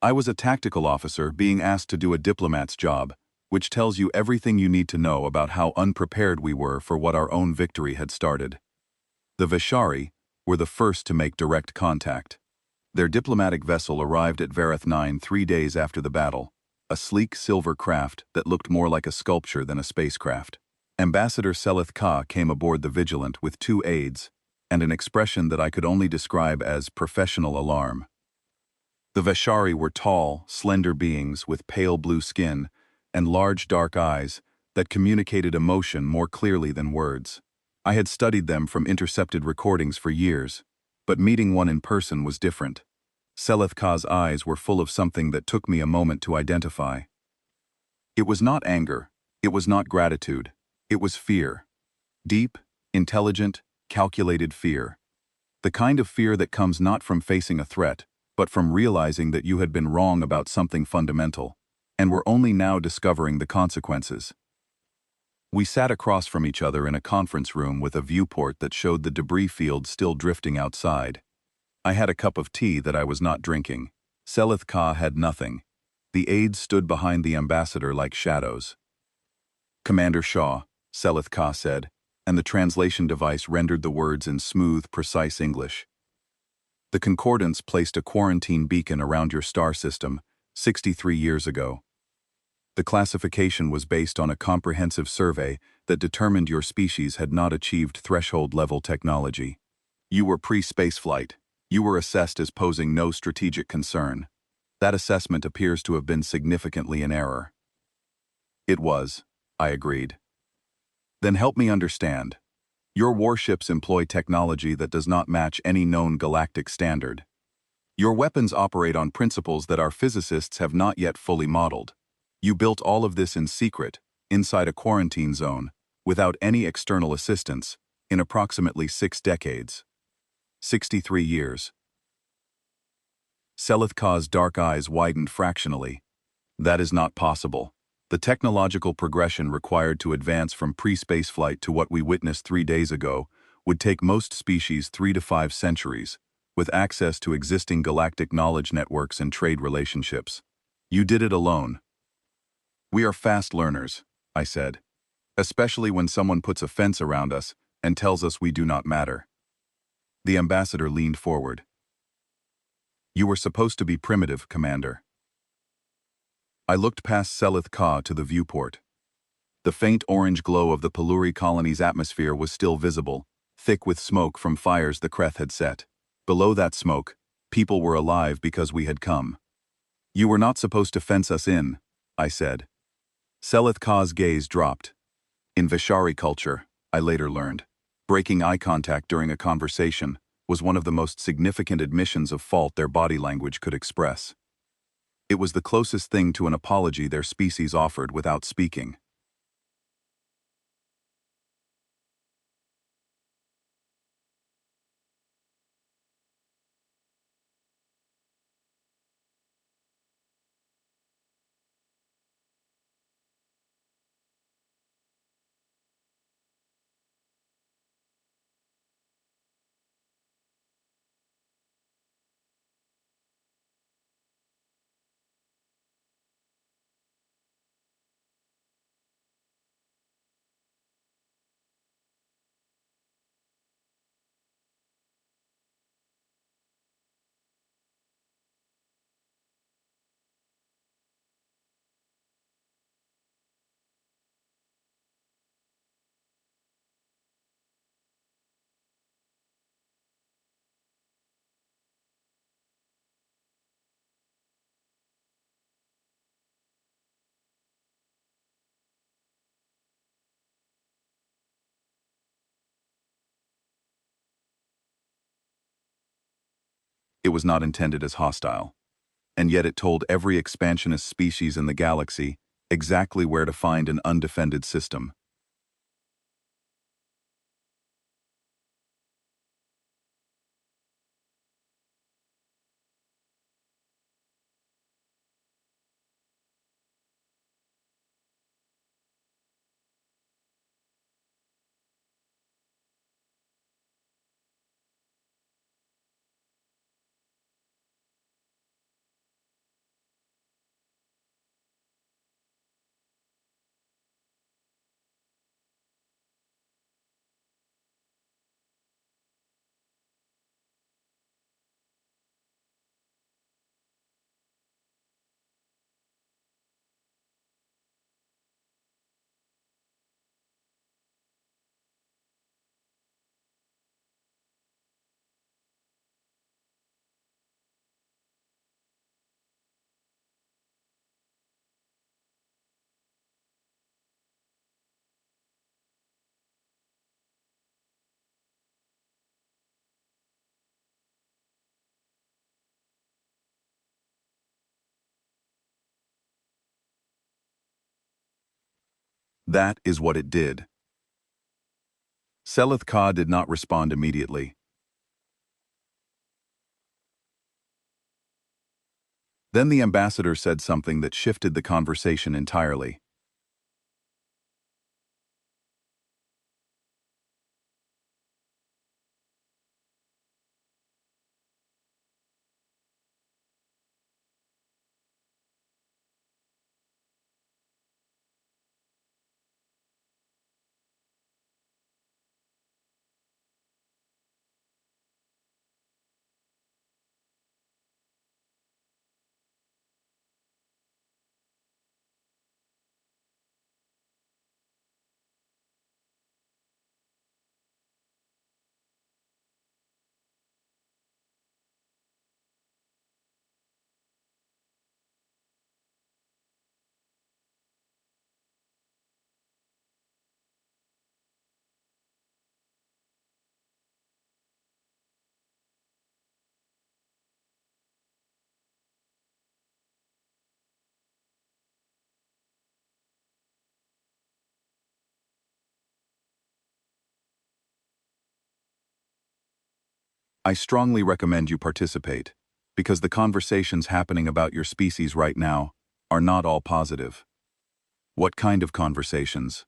I was a tactical officer being asked to do a diplomat's job, which tells you everything you need to know about how unprepared we were for what our own victory had started. The Vishari were the first to make direct contact. Their diplomatic vessel arrived at Vareth 9 3 days after the battle, a sleek silver craft that looked more like a sculpture than a spacecraft. Ambassador Seleth Ka came aboard the Vigilant with 2 aides and an expression that I could only describe as professional alarm. The Vishari were tall, slender beings with pale blue skin and large dark eyes that communicated emotion more clearly than words. I had studied them from intercepted recordings for years, but meeting one in person was different. Seleth Ka's eyes were full of something that took me a moment to identify. It was not anger, it was not gratitude, it was fear. Deep, intelligent, calculated fear. The kind of fear that comes not from facing a threat, but from realizing that you had been wrong about something fundamental, and were only now discovering the consequences. We sat across from each other in a conference room with a viewport that showed the debris field still drifting outside. I had a cup of tea that I was not drinking. Seleth Ka had nothing. The aides stood behind the ambassador like shadows. "Commander Shaw," Seleth Ka said, and the translation device rendered the words in smooth, precise English. "The Concordance placed a quarantine beacon around your star system 63 years ago. The classification was based on a comprehensive survey that determined your species had not achieved threshold-level technology. You were pre-spaceflight. You were assessed as posing no strategic concern. That assessment appears to have been significantly in error." "It was," I agreed. "Then help me understand. Your warships employ technology that does not match any known galactic standard. Your weapons operate on principles that our physicists have not yet fully modeled. You built all of this in secret, inside a quarantine zone, without any external assistance, in approximately 6 decades. 63 years. Seleth Ka's dark eyes widened fractionally. That is not possible. The technological progression required to advance from pre-spaceflight to what we witnessed 3 days ago would take most species 3 to 5 centuries, with access to existing galactic knowledge networks and trade relationships. You did it alone. We are fast learners, I said, especially when someone puts a fence around us and tells us we do not matter. The ambassador leaned forward. You were supposed to be primitive, Commander. I looked past Selith Ka to the viewport. The faint orange glow of the Peluri colony's atmosphere was still visible, thick with smoke from fires the Kreth had set. Below that smoke, people were alive because we had come. You were not supposed to fence us in, I said. Selith Ka's gaze dropped. In Vishari culture, I later learned, breaking eye contact during a conversation was one of the most significant admissions of fault their body language could express. It was the closest thing to an apology their species offered without speaking. It was not intended as hostile, and yet it told every expansionist species in the galaxy exactly where to find an undefended system. That is what it did. Selith Ka did not respond immediately. Then the ambassador said something that shifted the conversation entirely. I strongly recommend you participate, because the conversations happening about your species right now are not all positive. What kind of conversations?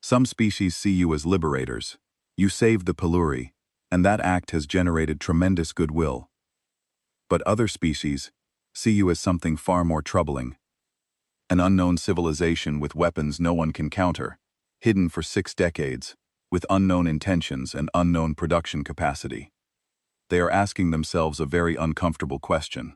Some species see you as liberators. You saved the Peluri, and that act has generated tremendous goodwill. But other species see you as something far more troubling. An unknown civilization with weapons no one can counter, hidden for 6 decades, with unknown intentions and unknown production capacity. They are asking themselves a very uncomfortable question.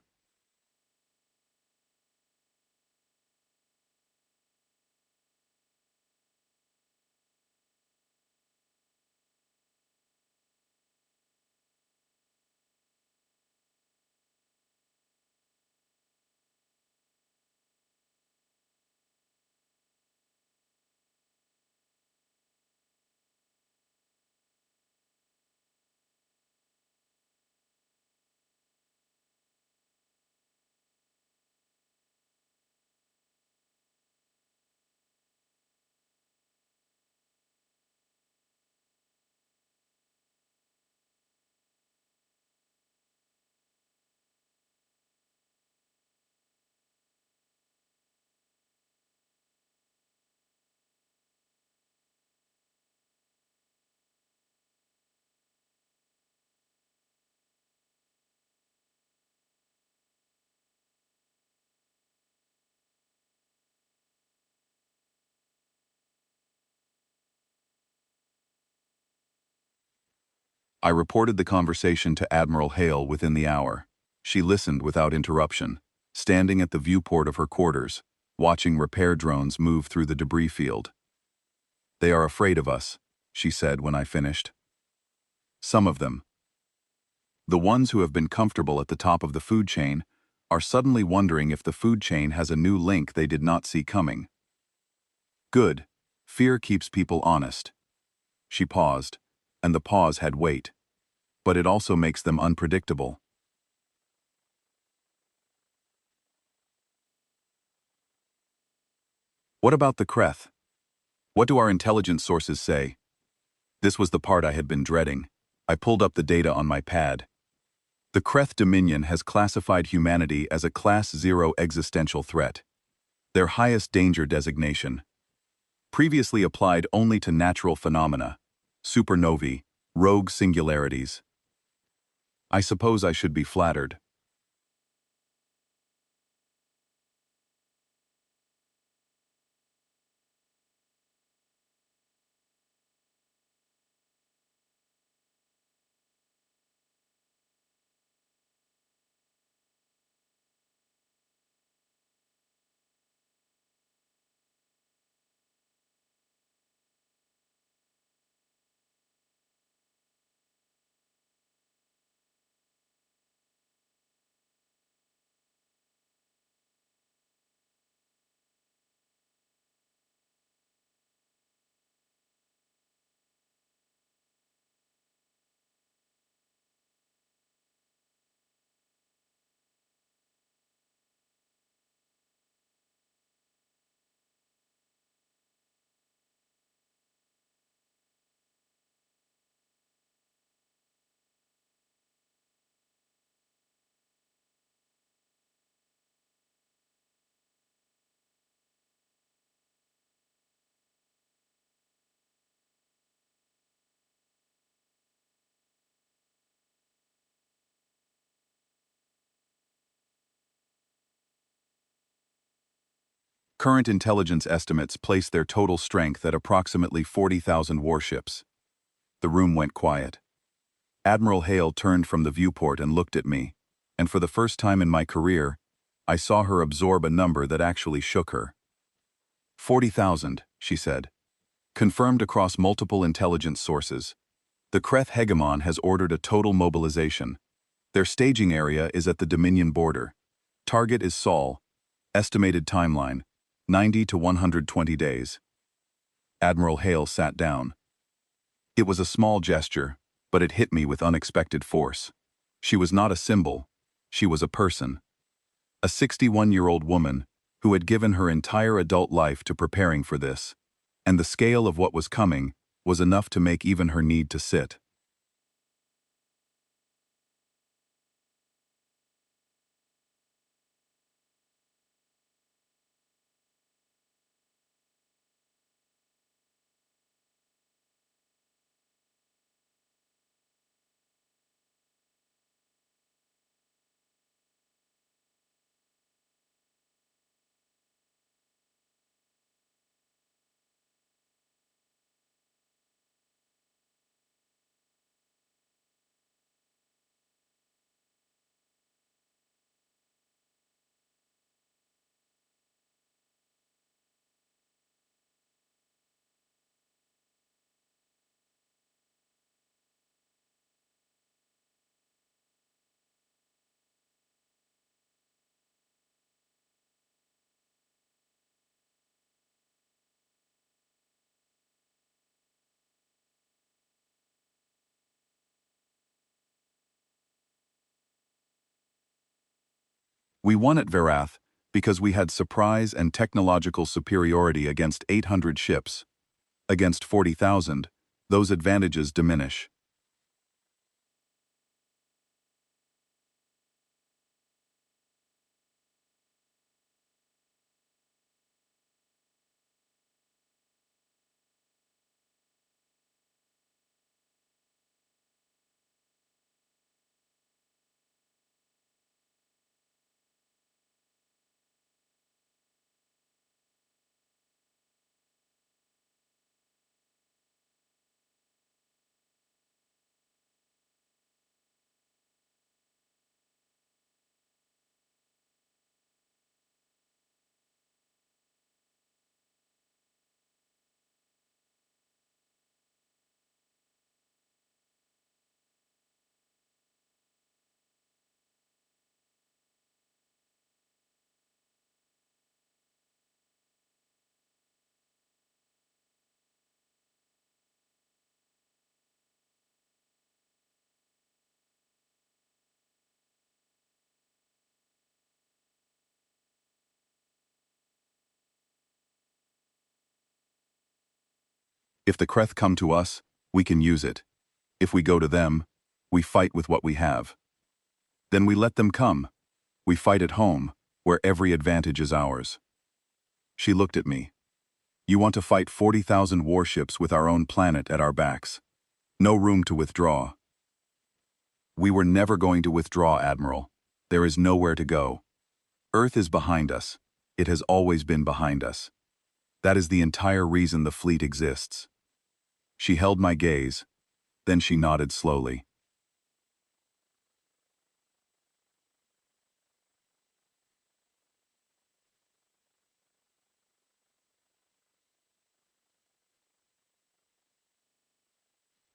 I reported the conversation to Admiral Hale within the hour. She listened without interruption, standing at the viewport of her quarters, watching repair drones move through the debris field. "They are afraid of us," she said when I finished. "Some of them. The ones who have been comfortable at the top of the food chain are suddenly wondering if the food chain has a new link they did not see coming. Good. Fear keeps people honest." She paused, and the pause had weight. But it also makes them unpredictable. What about the Kreth? What do our intelligence sources say? This was the part I had been dreading. I pulled up the data on my pad. The Kreth Dominion has classified humanity as a Class 0 existential threat, their highest danger designation. Previously applied only to natural phenomena, supernovae, rogue singularities. I suppose I should be flattered. Current intelligence estimates place their total strength at approximately 40,000 warships. The room went quiet. Admiral Hale turned from the viewport and looked at me, and for the first time in my career, I saw her absorb a number that actually shook her. 40,000, she said. Confirmed across multiple intelligence sources. The Kreth Hegemon has ordered a total mobilization. Their staging area is at the Dominion border. Target is Sol. Estimated timeline, 90 to 120 days. Admiral Hale sat down. It was a small gesture, but it hit me with unexpected force. She was not a symbol. She was a person. A 61-year-old woman who had given her entire adult life to preparing for this. And the scale of what was coming was enough to make even her need to sit. We won at Verath because we had surprise and technological superiority against 800 ships. Against 40,000, those advantages diminish. If the Kreth come to us, we can use it. If we go to them, we fight with what we have. Then we let them come. We fight at home, where every advantage is ours. She looked at me. You want to fight 40,000 warships with our own planet at our backs. No room to withdraw. We were never going to withdraw, Admiral. There is nowhere to go. Earth is behind us. It has always been behind us. That is the entire reason the fleet exists. She held my gaze, then she nodded slowly.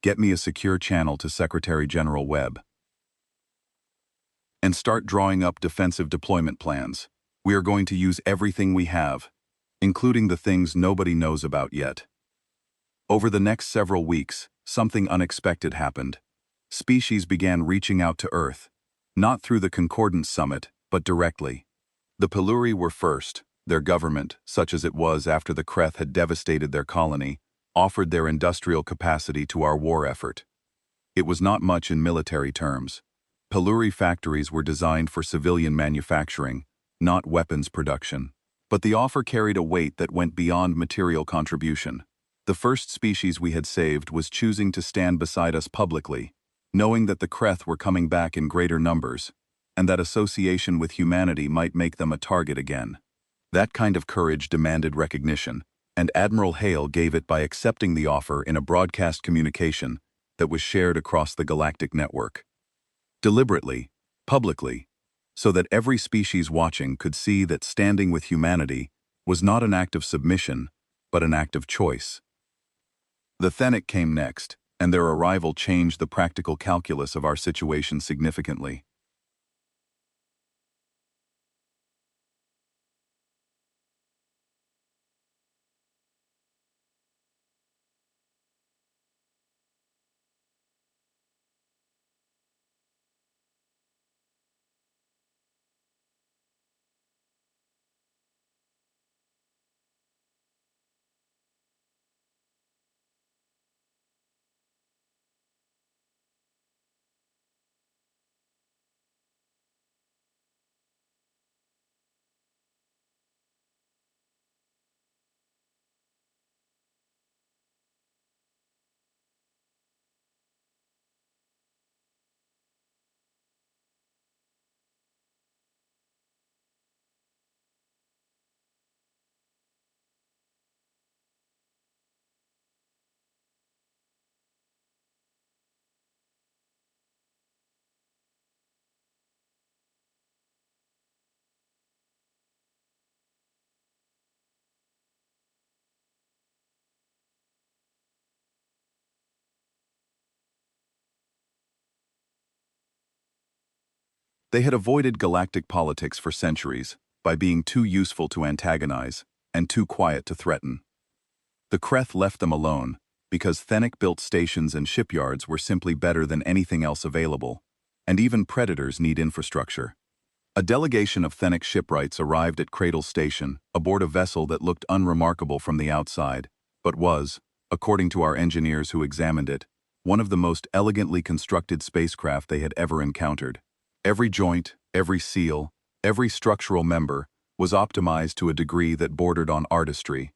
Get me a secure channel to Secretary General Webb. And start drawing up defensive deployment plans. We are going to use everything we have, including the things nobody knows about yet. Over the next several weeks, something unexpected happened. Species began reaching out to Earth, not through the Concordance Summit, but directly. The Peluri were first. Their government, such as it was after the Kreth had devastated their colony, offered their industrial capacity to our war effort. It was not much in military terms. Peluri factories were designed for civilian manufacturing, not weapons production. But the offer carried a weight that went beyond material contribution. The first species we had saved was choosing to stand beside us publicly, knowing that the Kreth were coming back in greater numbers, and that association with humanity might make them a target again. That kind of courage demanded recognition, and Admiral Hale gave it by accepting the offer in a broadcast communication that was shared across the galactic network. Deliberately, publicly, so that every species watching could see that standing with humanity was not an act of submission, but an act of choice. The Thenic came next, and their arrival changed the practical calculus of our situation significantly. They had avoided galactic politics for centuries by being too useful to antagonize and too quiet to threaten. The Kreth left them alone because Thenic-built stations and shipyards were simply better than anything else available, and even predators need infrastructure. A delegation of Thenic shipwrights arrived at Cradle Station aboard a vessel that looked unremarkable from the outside, but was, according to our engineers who examined it, one of the most elegantly constructed spacecraft they had ever encountered. Every joint, every seal, every structural member was optimized to a degree that bordered on artistry.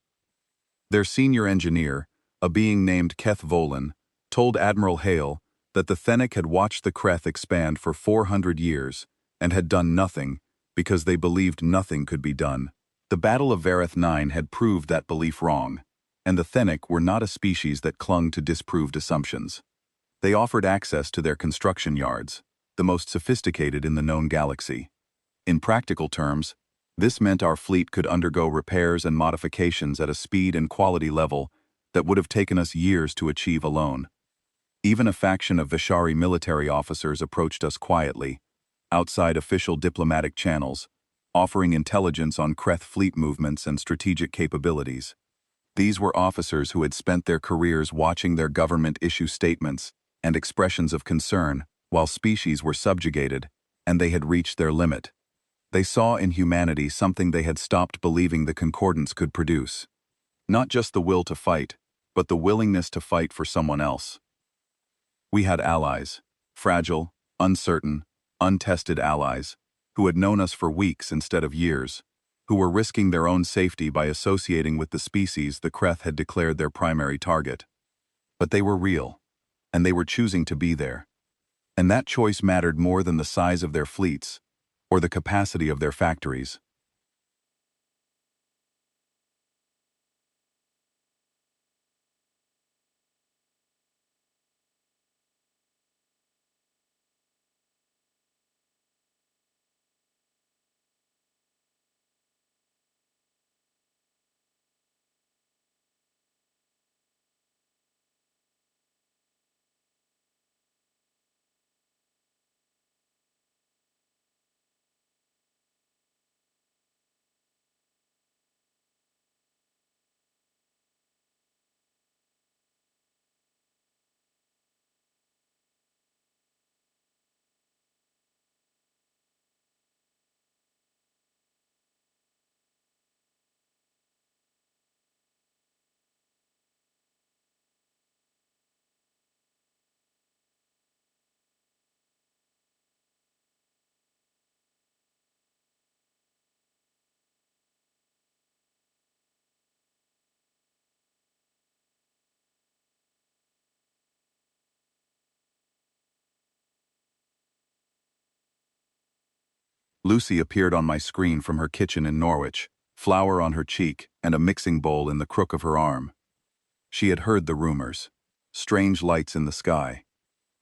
Their senior engineer, a being named Keth Volan, told Admiral Hale that the Thenic had watched the Kreth expand for 400 years and had done nothing because they believed nothing could be done. The Battle of Vareth 9 had proved that belief wrong, and the Thenic were not a species that clung to disproved assumptions. They offered access to their construction yards, the most sophisticated in the known galaxy. In practical terms, this meant our fleet could undergo repairs and modifications at a speed and quality level that would have taken us years to achieve alone. Even a faction of Vishari military officers approached us quietly, outside official diplomatic channels, offering intelligence on Kreth fleet movements and strategic capabilities. These were officers who had spent their careers watching their government issue statements and expressions of concern while species were subjugated, and they had reached their limit. They saw in humanity something they had stopped believing the Concordance could produce. Not just the will to fight, but the willingness to fight for someone else. We had allies, fragile, uncertain, untested allies, who had known us for weeks instead of years, who were risking their own safety by associating with the species the Kreth had declared their primary target. But they were real, and they were choosing to be there. And that choice mattered more than the size of their fleets, or the capacity of their factories. Lucy appeared on my screen from her kitchen in Norwich, flour on her cheek and a mixing bowl in the crook of her arm. She had heard the rumors. Strange lights in the sky.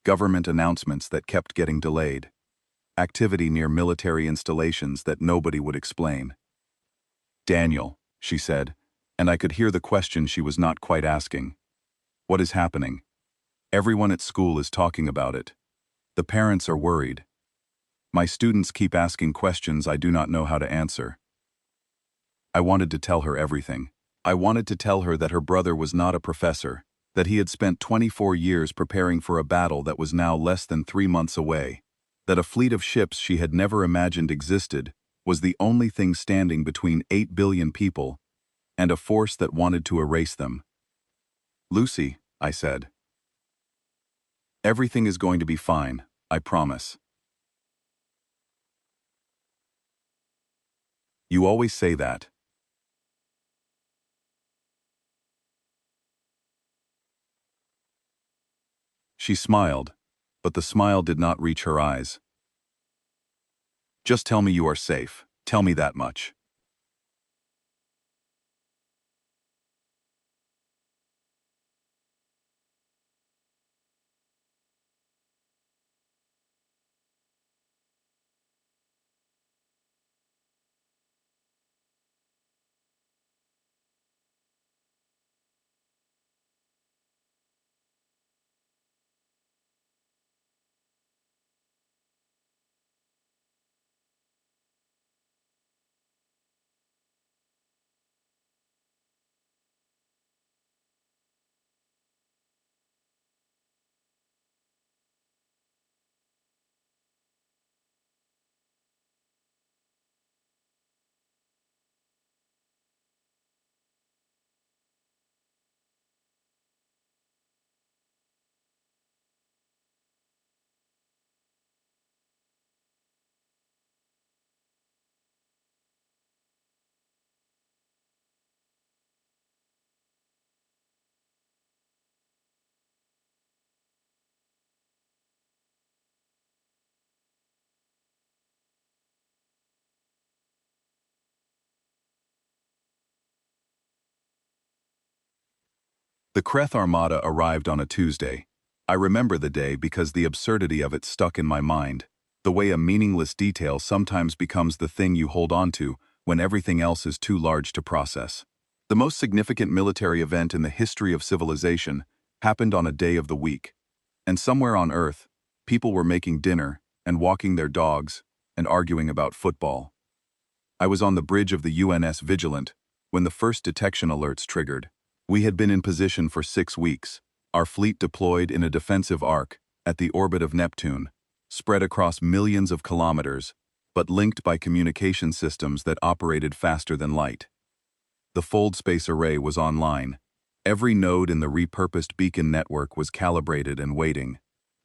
Government announcements that kept getting delayed. Activity near military installations that nobody would explain. "Daniel," she said, and I could hear the question she was not quite asking. "What is happening? Everyone at school is talking about it. The parents are worried. My students keep asking questions I do not know how to answer." I wanted to tell her everything. I wanted to tell her that her brother was not a professor, that he had spent 24 years preparing for a battle that was now less than 3 months away, that a fleet of ships she had never imagined existed was the only thing standing between 8 billion people and a force that wanted to erase them. "Lucy," I said, "everything is going to be fine, I promise." "You always say that." She smiled, but the smile did not reach her eyes. "Just tell me you are safe. Tell me that much." The Kreth Armada arrived on a Tuesday. I remember the day because the absurdity of it stuck in my mind, the way a meaningless detail sometimes becomes the thing you hold on to when everything else is too large to process. The most significant military event in the history of civilization happened on a day of the week. And somewhere on Earth, people were making dinner and walking their dogs and arguing about football. I was on the bridge of the UNS Vigilant when the first detection alerts triggered. We had been in position for 6 weeks, our fleet deployed in a defensive arc at the orbit of Neptune, spread across millions of kilometers, but linked by communication systems that operated faster than light. The Fold Space Array was online. Every node in the repurposed beacon network was calibrated and waiting.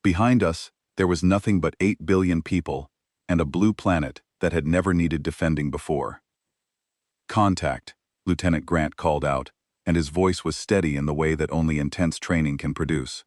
Behind us, there was nothing but 8 billion people and a blue planet that had never needed defending before. "Contact," Lieutenant Grant called out, and his voice was steady in the way that only intense training can produce.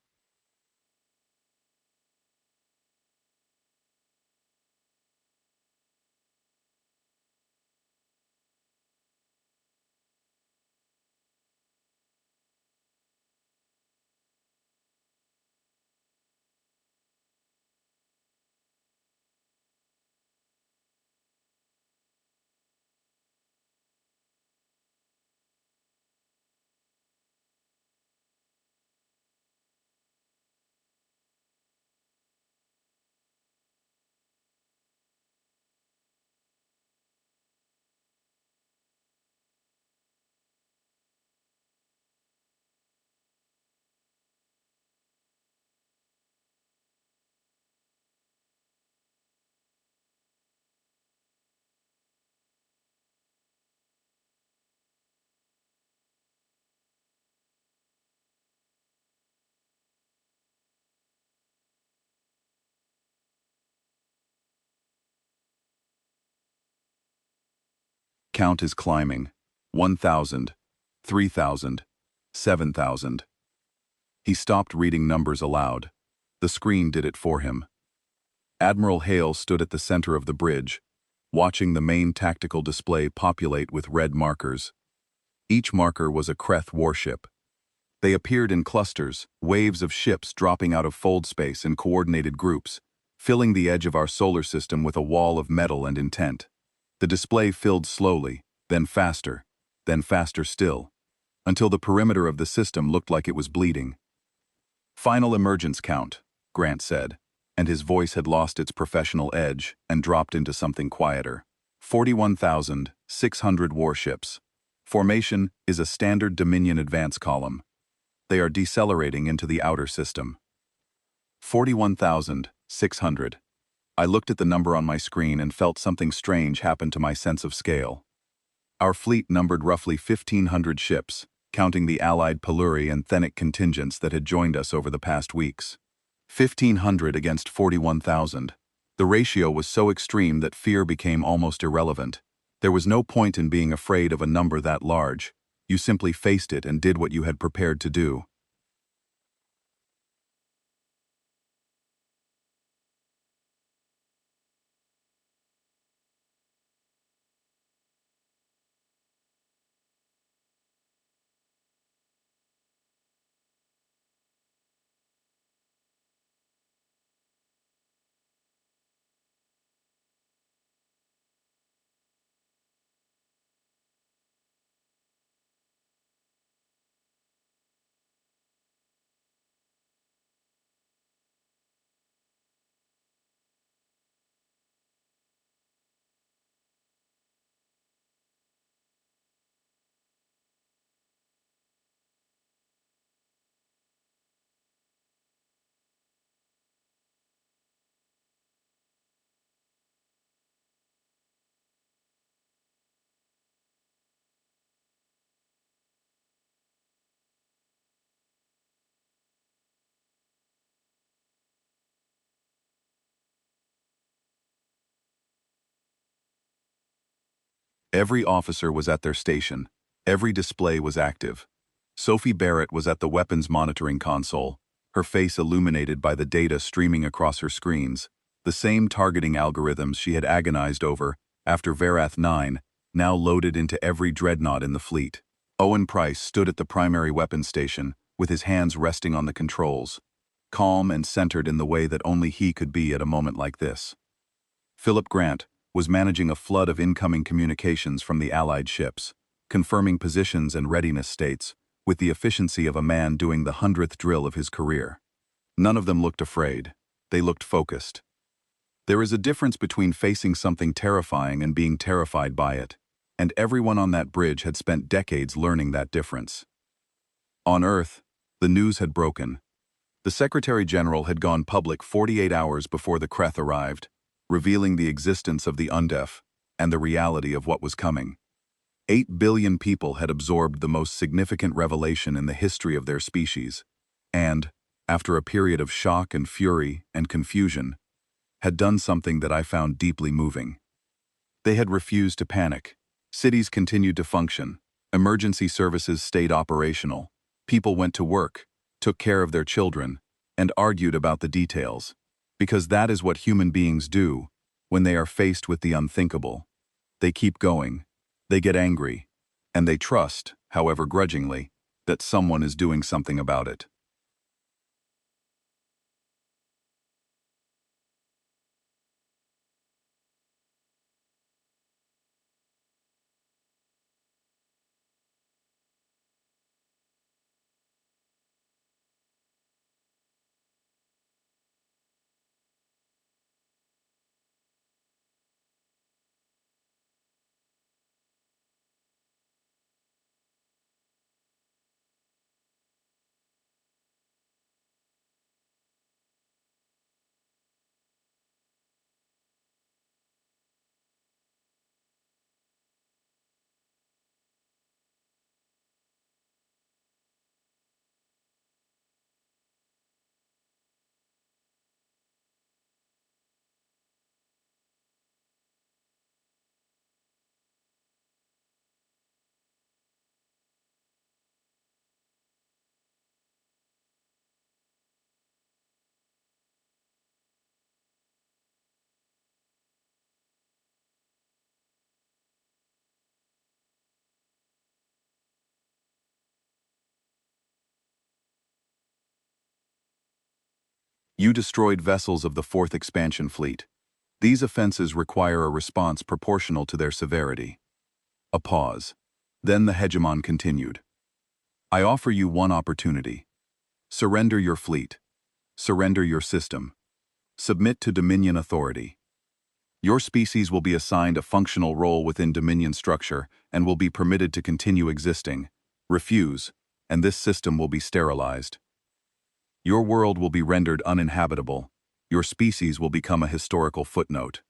Count is climbing. 1,000, 3,000, 7,000. He stopped reading numbers aloud. The screen did it for him. Admiral Hale stood at the center of the bridge, watching the main tactical display populate with red markers. Each marker was a Kreth warship. They appeared in clusters, waves of ships dropping out of fold space in coordinated groups, filling the edge of our solar system with a wall of metal and intent. The display filled slowly, then faster still, until the perimeter of the system looked like it was bleeding. "Final emergence count," Grant said, and his voice had lost its professional edge and dropped into something quieter. 41,600 warships. Formation is a standard Dominion advance column. They are decelerating into the outer system. 41,600. I looked at the number on my screen and felt something strange happen to my sense of scale. Our fleet numbered roughly 1,500 ships, counting the Allied Peluri and Thenic contingents that had joined us over the past weeks. 1,500 against 41,000. The ratio was so extreme that fear became almost irrelevant. There was no point in being afraid of a number that large. You simply faced it and did what you had prepared to do. Every officer was at their station. Every display was active. Sophie Barrett was at the weapons monitoring console, her face illuminated by the data streaming across her screens, the same targeting algorithms she had agonized over after Verath 9, now loaded into every dreadnought in the fleet. Owen Price stood at the primary weapons station, with his hands resting on the controls, calm and centered in the way that only he could be at a moment like this. Philip Grant was managing a flood of incoming communications from the Allied ships, confirming positions and readiness states, with the efficiency of a man doing the 100th drill of his career. None of them looked afraid. They looked focused. There is a difference between facing something terrifying and being terrified by it, and everyone on that bridge had spent decades learning that difference. On Earth, the news had broken. The Secretary General had gone public 48 hours before the Kreth arrived, revealing the existence of the Undef and the reality of what was coming. 8 billion people had absorbed the most significant revelation in the history of their species, and, after a period of shock and fury and confusion, had done something that I found deeply moving. They had refused to panic. Cities continued to function. Emergency services stayed operational. People went to work, took care of their children, and argued about the details. Because that is what human beings do when they are faced with the unthinkable. They keep going. They get angry. And they trust, however grudgingly, that someone is doing something about it. You destroyed vessels of the 4th Expansion Fleet. These offenses require a response proportional to their severity. A pause. Then the hegemon continued. I offer you one opportunity. Surrender your fleet. Surrender your system. Submit to Dominion authority. Your species will be assigned a functional role within Dominion structure and will be permitted to continue existing. Refuse, and this system will be sterilized. Your world will be rendered uninhabitable. Your species will become a historical footnote.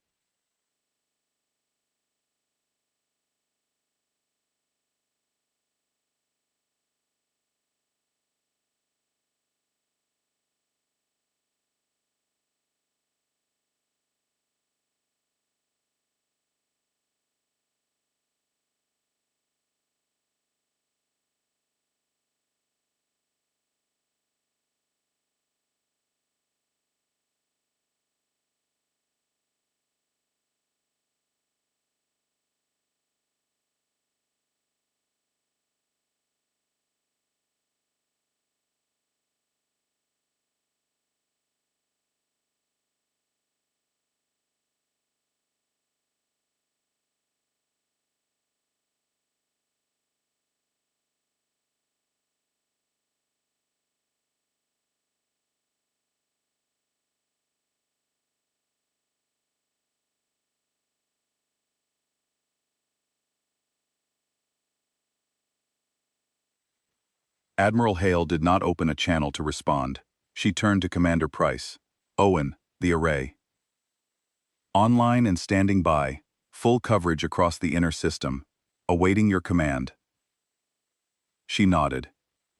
Admiral Hale did not open a channel to respond. She turned to Commander Price. Owen, the array. Online and standing by, full coverage across the inner system, awaiting your command. She nodded.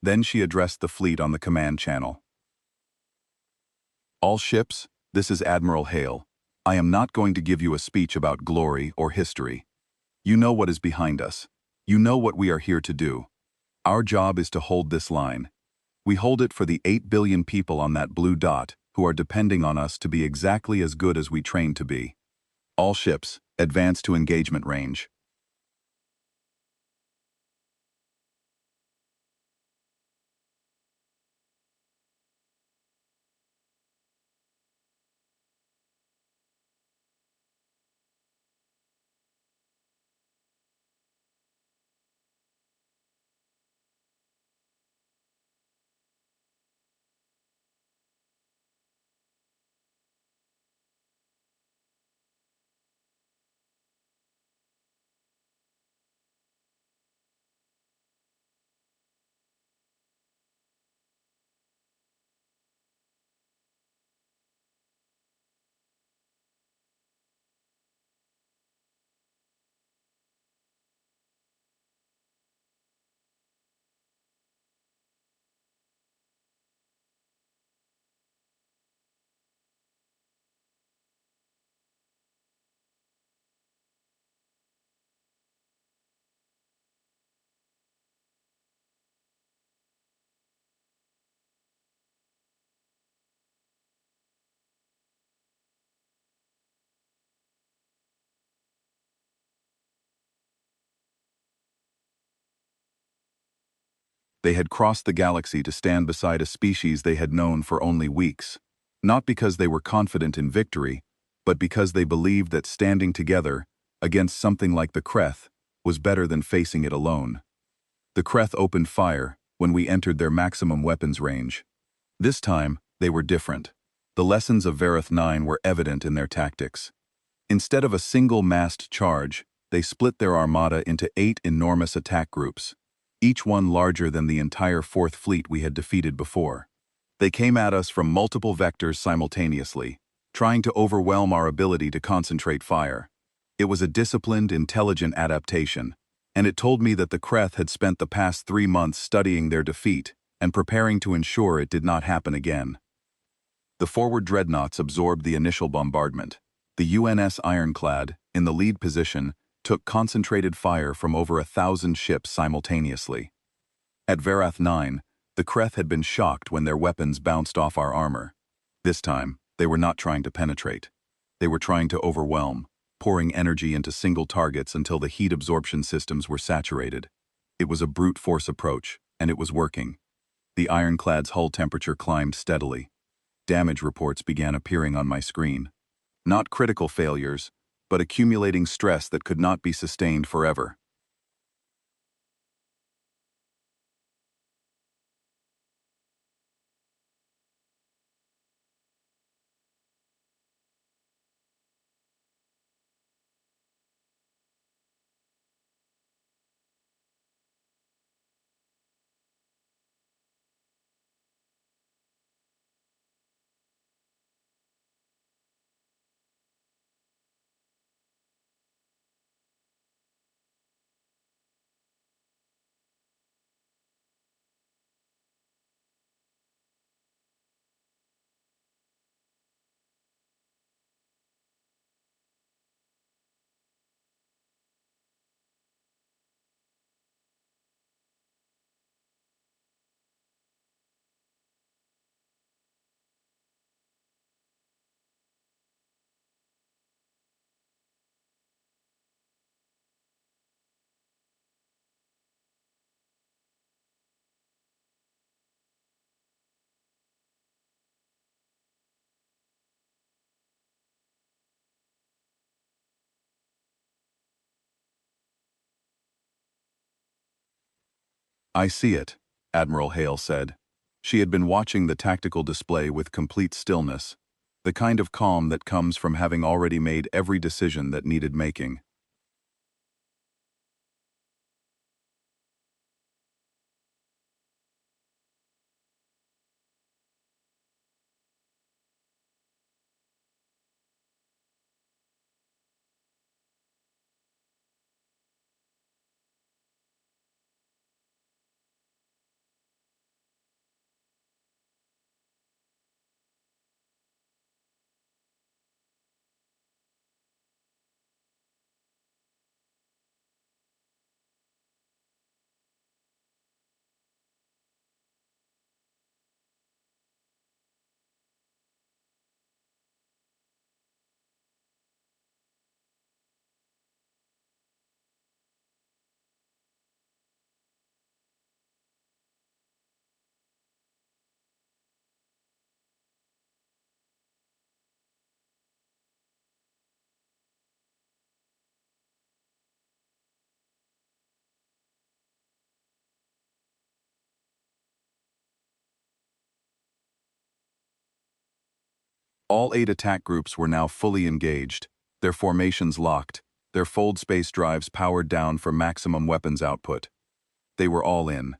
Then she addressed the fleet on the command channel. All ships, this is Admiral Hale. I am not going to give you a speech about glory or history. You know what is behind us. You know what we are here to do. Our job is to hold this line. We hold it for the 8 billion people on that blue dot who are depending on us to be exactly as good as we trained to be. All ships, advance to engagement range. They had crossed the galaxy to stand beside a species they had known for only weeks. Not because they were confident in victory, but because they believed that standing together, against something like the Kreth, was better than facing it alone. The Kreth opened fire when we entered their maximum weapons range. This time, they were different. The lessons of Vareth 9 were evident in their tactics. Instead of a single massed charge, they split their armada into 8 enormous attack groups, each one larger than the entire Fourth Fleet we had defeated before. They came at us from multiple vectors simultaneously, trying to overwhelm our ability to concentrate fire. It was a disciplined, intelligent adaptation, and it told me that the Kreth had spent the past 3 months studying their defeat and preparing to ensure it did not happen again. The forward dreadnoughts absorbed the initial bombardment. The UNS Ironclad, in the lead position, took concentrated fire from over 1,000 ships simultaneously. At Vareth 9, the Kreth had been shocked when their weapons bounced off our armor. This time, they were not trying to penetrate. They were trying to overwhelm, pouring energy into single targets until the heat absorption systems were saturated. It was a brute force approach, and it was working. The Ironclad's hull temperature climbed steadily. Damage reports began appearing on my screen. Not critical failures, but accumulating stress that could not be sustained forever. "I see it," Admiral Hale said. She had been watching the tactical display with complete stillness, the kind of calm that comes from having already made every decision that needed making. All 8 attack groups were now fully engaged, their formations locked, their fold space drives powered down for maximum weapons output. They were all in.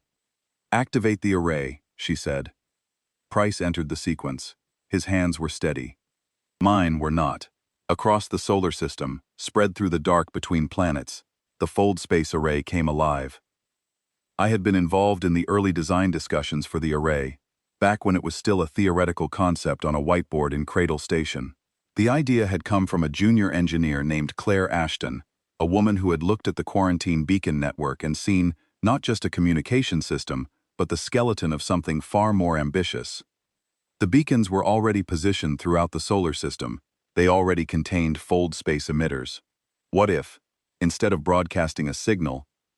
"Activate the array," she said. Price entered the sequence. His hands were steady. Mine were not. Across the solar system, spread through the dark between planets, the fold space array came alive. I had been involved in the early design discussions for the array, back when it was still a theoretical concept on a whiteboard in Cradle Station. The idea had come from a junior engineer named Claire Ashton, a woman who had looked at the quarantine beacon network and seen not just a communication system, but the skeleton of something far more ambitious. The beacons were already positioned throughout the solar system. They already contained fold space emitters. What if, instead of broadcasting a signal,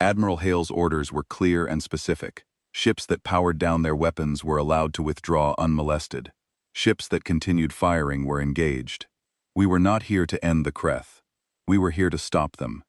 Admiral Hale's orders were clear and specific. Ships that powered down their weapons were allowed to withdraw unmolested. Ships that continued firing were engaged. We were not here to end the Kreth. We were here to stop them.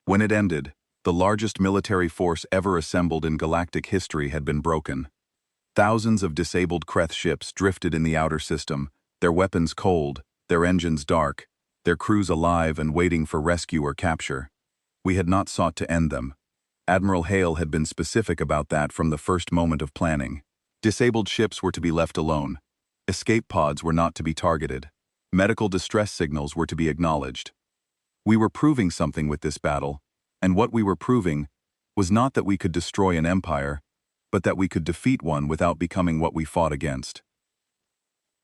When it ended, the largest military force ever assembled in galactic history had been broken. Thousands of disabled Kreth ships drifted in the outer system, their weapons cold, their engines dark, their crews alive and waiting for rescue or capture. We had not sought to end them. Admiral Hale had been specific about that from the first moment of planning. Disabled ships were to be left alone. Escape pods were not to be targeted. Medical distress signals were to be acknowledged. We were proving something with this battle, and what we were proving was not that we could destroy an empire, but that we could defeat one without becoming what we fought against.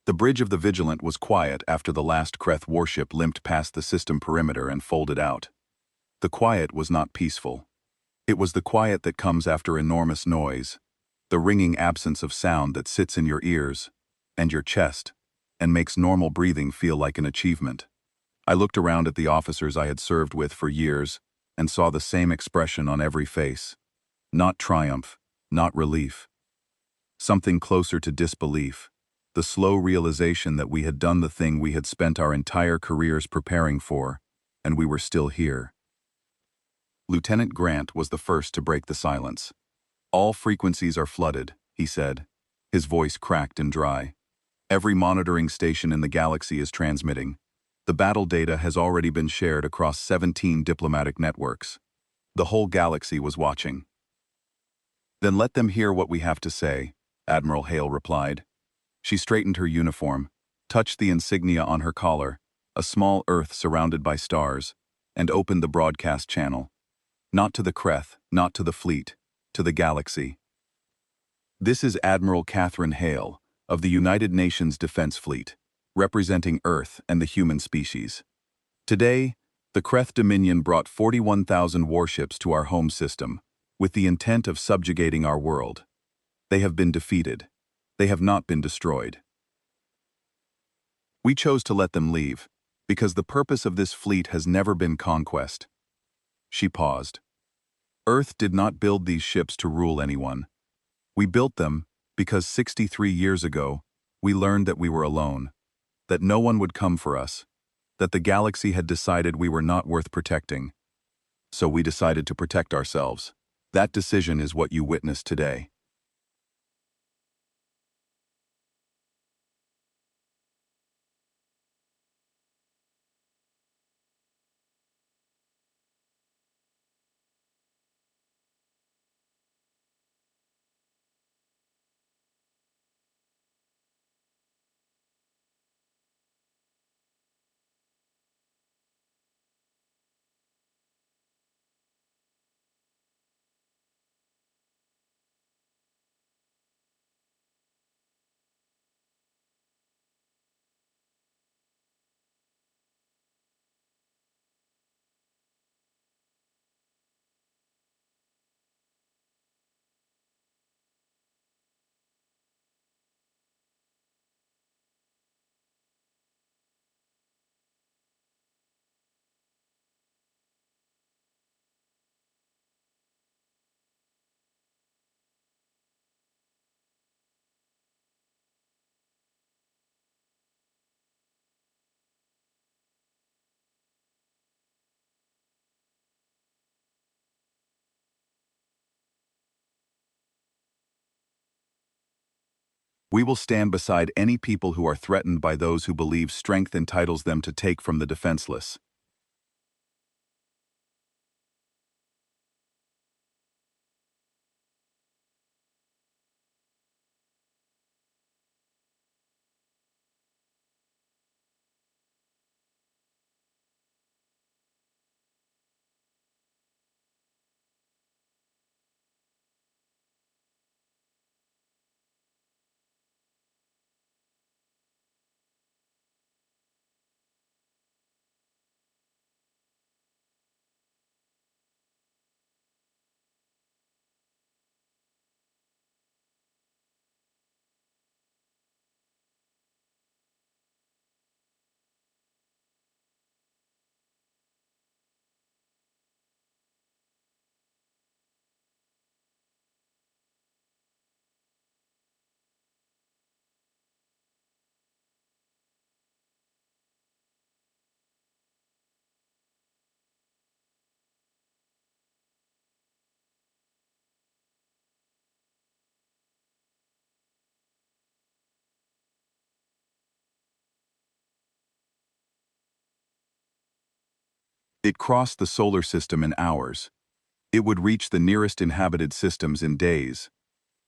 The Bridge of the Vigilant was quiet after the last Kreth warship limped past the system perimeter and folded out. The quiet was not peaceful. It was the quiet that comes after enormous noise, the ringing absence of sound that sits in your ears and your chest and makes normal breathing feel like an achievement. I looked around at the officers I had served with for years and saw the same expression on every face. Not triumph, not relief. Something closer to disbelief. The slow realization that we had done the thing we had spent our entire careers preparing for, and we were still here. Lieutenant Grant was the first to break the silence. "All frequencies are flooded," he said. His voice cracked and dry. "Every monitoring station in the galaxy is transmitting. The battle data has already been shared across 17 diplomatic networks. The whole galaxy was watching." "Then let them hear what we have to say," Admiral Hale replied. She straightened her uniform, touched the insignia on her collar, a small Earth surrounded by stars, and opened the broadcast channel. Not to the Kreth, not to the fleet, to the galaxy. "This is Admiral Catherine Hale, of the United Nations Defense Fleet, representing Earth and the human species. Today, the Kreth Dominion brought 41,000 warships to our home system, with the intent of subjugating our world. They have been defeated. They have not been destroyed. We chose to let them leave, because the purpose of this fleet has never been conquest." She paused. "Earth did not build these ships to rule anyone. We built them because 63 years ago, we learned that we were alone, that no one would come for us, that the galaxy had decided we were not worth protecting. So we decided to protect ourselves. That decision is what you witnessed today." We will stand beside any people who are threatened by those who believe strength entitles them to take from the defenseless. It crossed the solar system in hours. It would reach the nearest inhabited systems in days.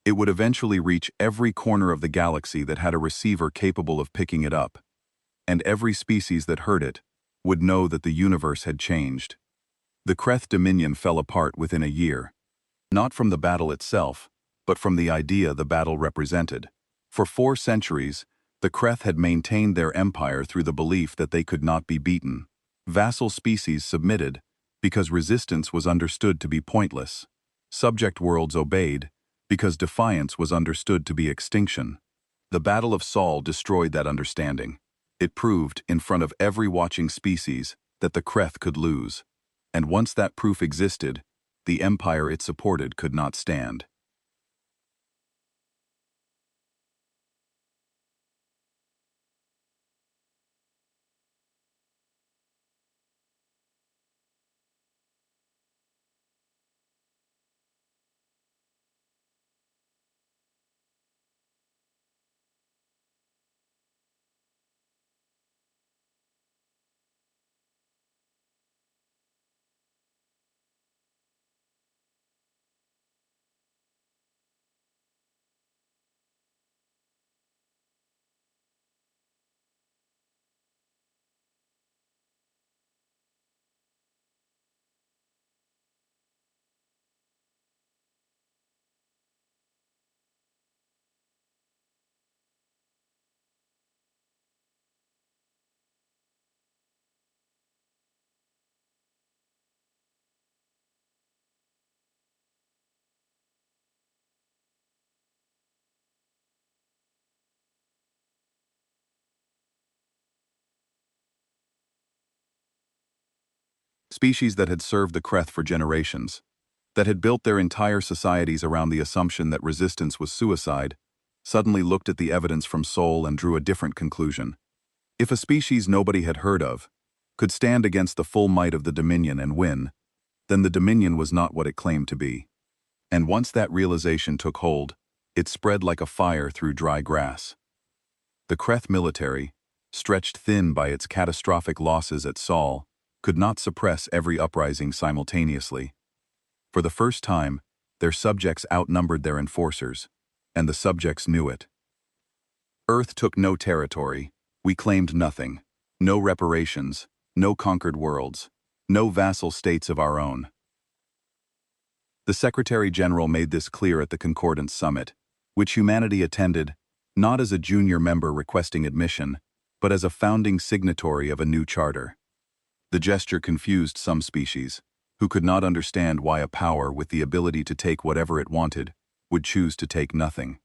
It would eventually reach every corner of the galaxy that had a receiver capable of picking it up. And every species that heard it would know that the universe had changed. The Kreth Dominion fell apart within a year, not from the battle itself, but from the idea the battle represented. For 4 centuries, the Kreth had maintained their empire through the belief that they could not be beaten. Vassal species submitted because resistance was understood to be pointless. Subject worlds obeyed because defiance was understood to be extinction. The Battle of Sol destroyed that understanding. It proved, in front of every watching species, that the Kreth could lose. And once that proof existed, the empire it supported could not stand. Species that had served the Kreth for generations, that had built their entire societies around the assumption that resistance was suicide, suddenly looked at the evidence from Sol and drew a different conclusion. If a species nobody had heard of could stand against the full might of the Dominion and win, then the Dominion was not what it claimed to be. And once that realization took hold, it spread like a fire through dry grass. The Kreth military, stretched thin by its catastrophic losses at Sol, could not suppress every uprising simultaneously. For the first time, their subjects outnumbered their enforcers, and the subjects knew it. Earth took no territory, we claimed nothing, no reparations, no conquered worlds, no vassal states of our own. The Secretary-General made this clear at the Concordance Summit, which humanity attended, not as a junior member requesting admission, but as a founding signatory of a new charter. The gesture confused some species, who could not understand why a power with the ability to take whatever it wanted would choose to take nothing.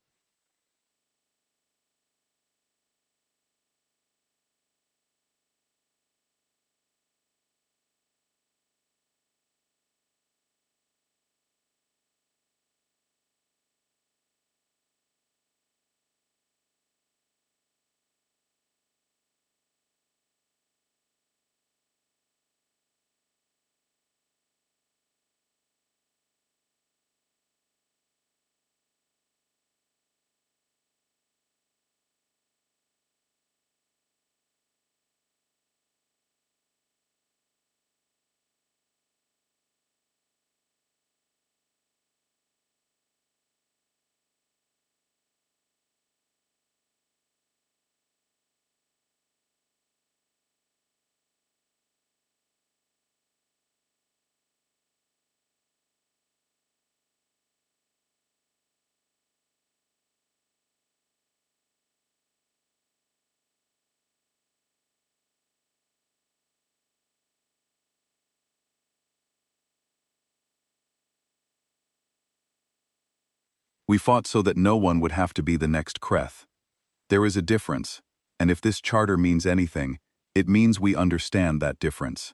We fought so that no one would have to be the next Kreth. There is a difference, and if this charter means anything, it means we understand that difference.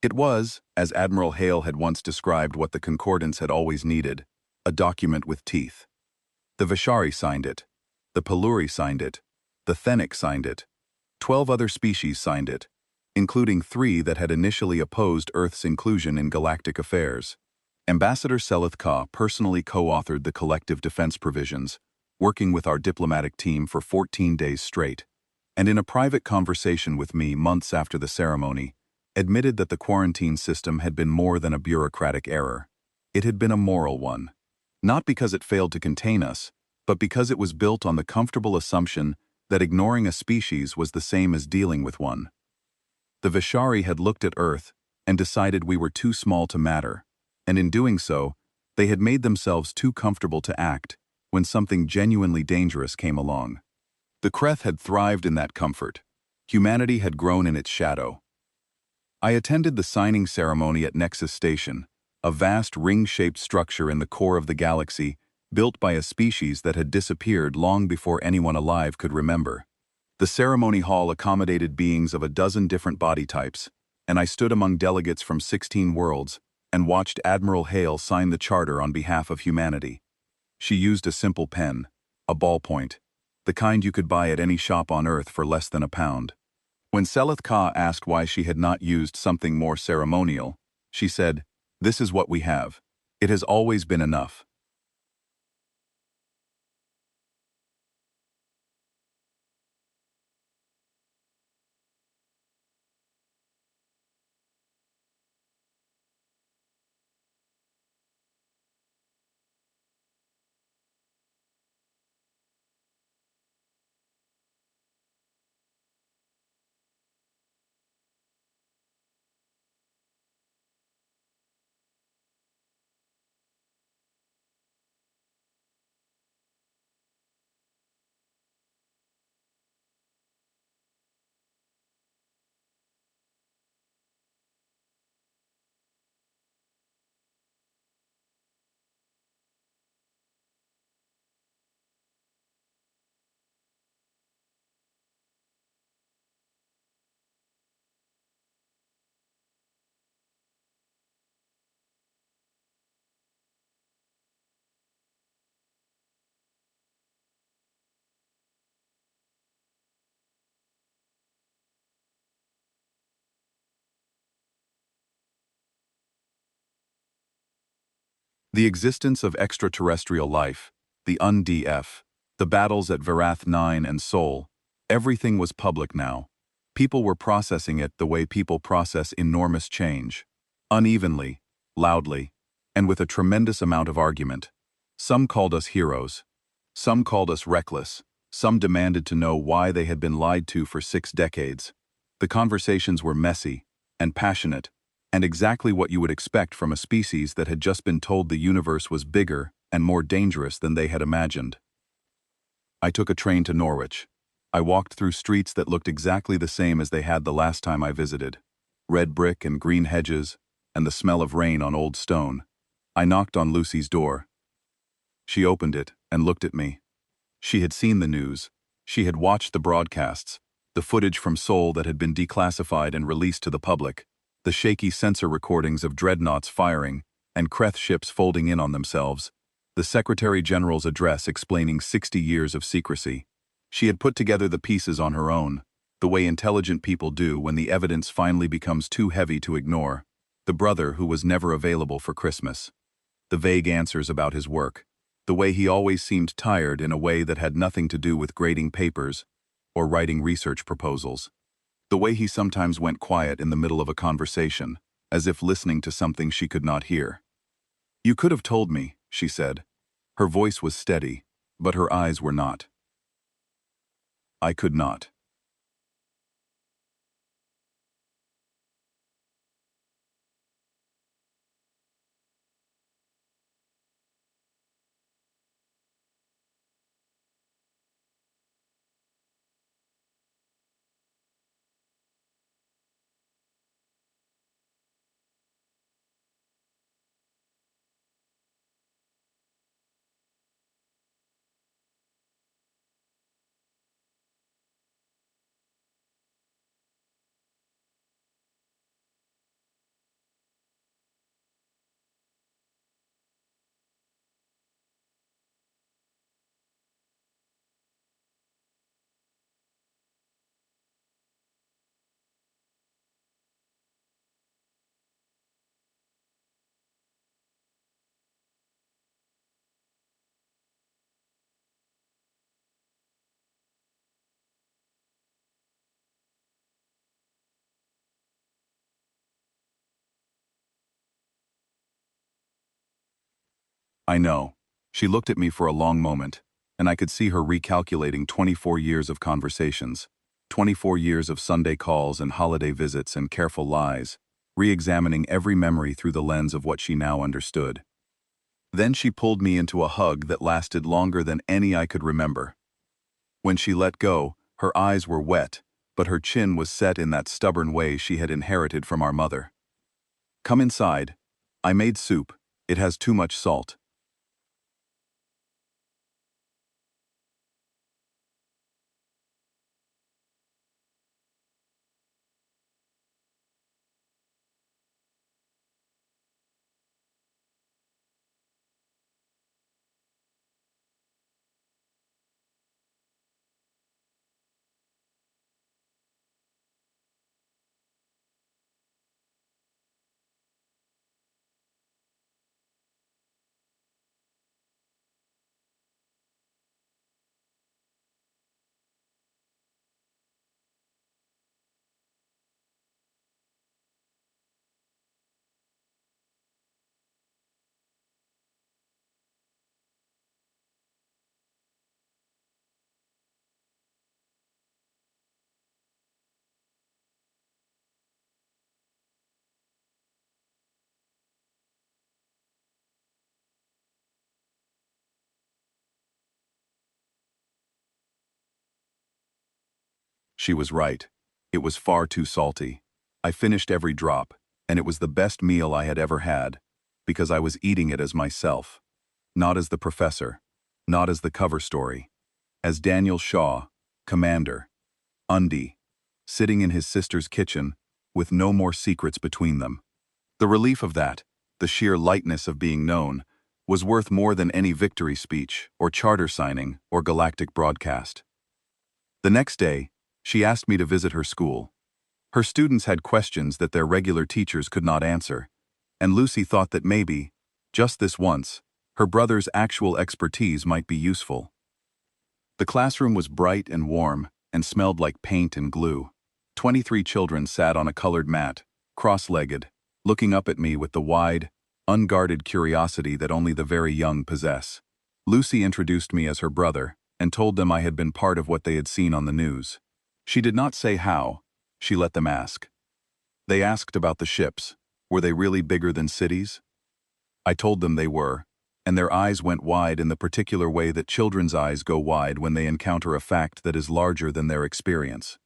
It was, as Admiral Hale had once described what the Concordance had always needed, a document with teeth. The Vishari signed it. The Peluri signed it. The Thenic signed it. 12 other species signed it, including 3 that had initially opposed Earth's inclusion in galactic affairs. Ambassador Seleth Ka personally co-authored the collective defense provisions, working with our diplomatic team for 14 days straight, and in a private conversation with me months after the ceremony, admitted that the quarantine system had been more than a bureaucratic error. It had been a moral one. Not because it failed to contain us, but because it was built on the comfortable assumption that ignoring a species was the same as dealing with one. The Vishari had looked at Earth and decided we were too small to matter, and in doing so, they had made themselves too comfortable to act when something genuinely dangerous came along. The Kreth had thrived in that comfort. Humanity had grown in its shadow. I attended the signing ceremony at Nexus Station, a vast ring-shaped structure in the core of the galaxy built by a species that had disappeared long before anyone alive could remember. The ceremony hall accommodated beings of a dozen different body types, and I stood among delegates from 16 worlds and watched Admiral Hale sign the charter on behalf of humanity. She used a simple pen, a ballpoint, the kind you could buy at any shop on Earth for less than £1. When Seleth Ka asked why she had not used something more ceremonial, she said, "This is what we have. It has always been enough." The existence of extraterrestrial life, the UNDF, the battles at Varath 9 and Sol, everything was public now. People were processing it the way people process enormous change. Unevenly, loudly, and with a tremendous amount of argument. Some called us heroes. Some called us reckless. Some demanded to know why they had been lied to for 6 decades. The conversations were messy and passionate, and exactly what you would expect from a species that had just been told the universe was bigger and more dangerous than they had imagined. I took a train to Norwich. I walked through streets that looked exactly the same as they had the last time I visited. Red brick and green hedges, and the smell of rain on old stone. I knocked on Lucy's door. She opened it and looked at me. She had seen the news. She had watched the broadcasts, the footage from Seoul that had been declassified and released to the public, the shaky sensor recordings of dreadnoughts firing and Kreth ships folding in on themselves, the Secretary General's address explaining 60 years of secrecy. She had put together the pieces on her own, the way intelligent people do when the evidence finally becomes too heavy to ignore. The brother who was never available for Christmas. The vague answers about his work. The way he always seemed tired in a way that had nothing to do with grading papers or writing research proposals. The way he sometimes went quiet in the middle of a conversation, as if listening to something she could not hear. "You could have told me," she said. Her voice was steady, but her eyes were not. I could not. I know. She looked at me for a long moment, and I could see her recalculating 24 years of conversations, 24 years of Sunday calls and holiday visits and careful lies, re-examining every memory through the lens of what she now understood. Then she pulled me into a hug that lasted longer than any I could remember. When she let go, her eyes were wet, but her chin was set in that stubborn way she had inherited from our mother. "Come inside. I made soup. It has too much salt." She was right. It was far too salty. I finished every drop, and it was the best meal I had ever had, because I was eating it as myself, not as the professor, not as the cover story, as Daniel Shaw, Commander, Undy, sitting in his sister's kitchen, with no more secrets between them. The relief of that, the sheer lightness of being known, was worth more than any victory speech, or charter signing, or galactic broadcast. The next day, she asked me to visit her school. Her students had questions that their regular teachers could not answer, and Lucy thought that maybe, just this once, her brother's actual expertise might be useful. The classroom was bright and warm and smelled like paint and glue. 23 children sat on a colored mat, cross-legged, looking up at me with the wide, unguarded curiosity that only the very young possess. Lucy introduced me as her brother and told them I had been part of what they had seen on the news. She did not say how. She let them ask. They asked about the ships. Were they really bigger than cities? I told them they were, and their eyes went wide in the particular way that children's eyes go wide when they encounter a fact that is larger than their experience.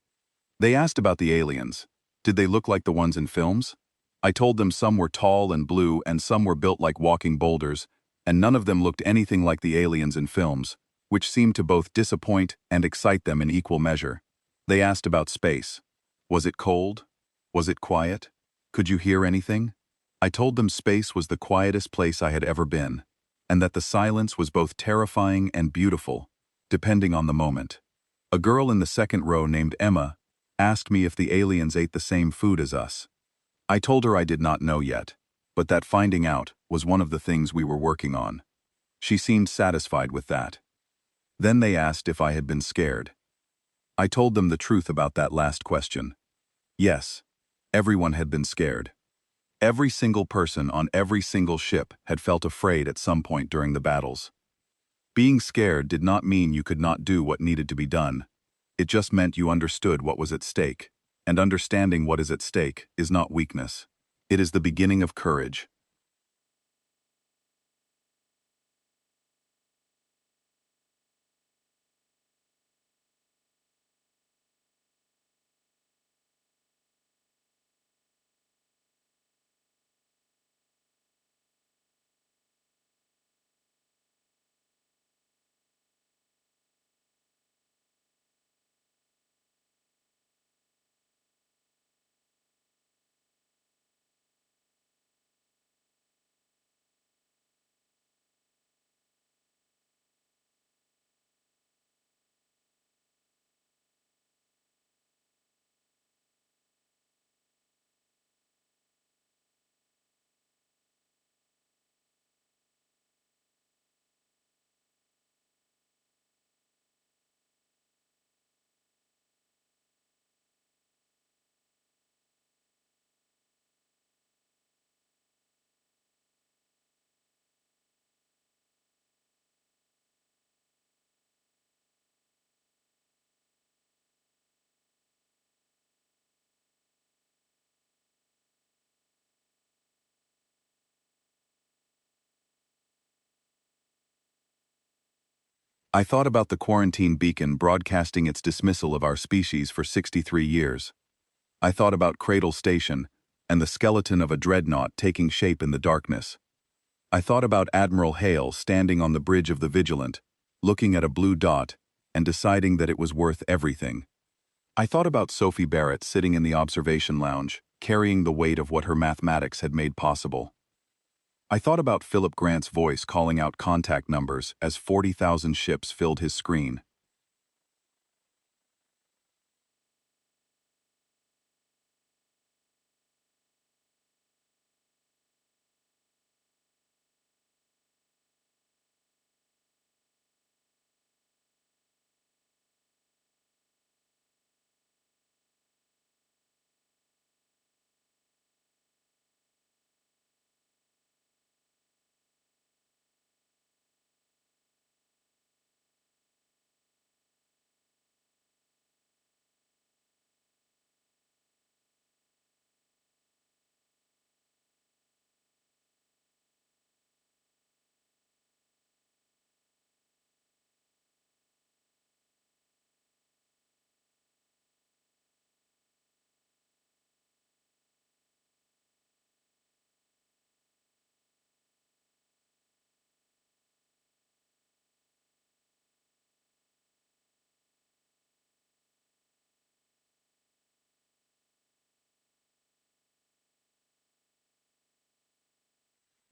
They asked about the aliens. Did they look like the ones in films? I told them some were tall and blue and some were built like walking boulders, and none of them looked anything like the aliens in films, which seemed to both disappoint and excite them in equal measure. They asked about space. Was it cold? Was it quiet? Could you hear anything? I told them space was the quietest place I had ever been, and that the silence was both terrifying and beautiful, depending on the moment. A girl in the second row named Emma asked me if the aliens ate the same food as us. I told her I did not know yet, but that finding out was one of the things we were working on. She seemed satisfied with that. Then they asked if I had been scared. I told them the truth about that last question. Yes, everyone had been scared. Every single person on every single ship had felt afraid at some point during the battles. Being scared did not mean you could not do what needed to be done. It just meant you understood what was at stake, and understanding what is at stake is not weakness. It is the beginning of courage. I thought about the quarantine beacon broadcasting its dismissal of our species for 63 years. I thought about Cradle Station and the skeleton of a dreadnought taking shape in the darkness. I thought about Admiral Hale standing on the bridge of the Vigilant, looking at a blue dot and deciding that it was worth everything. I thought about Sophie Barrett sitting in the observation lounge, carrying the weight of what her mathematics had made possible. I thought about Philip Grant's voice calling out contact numbers as 40,000 ships filled his screen.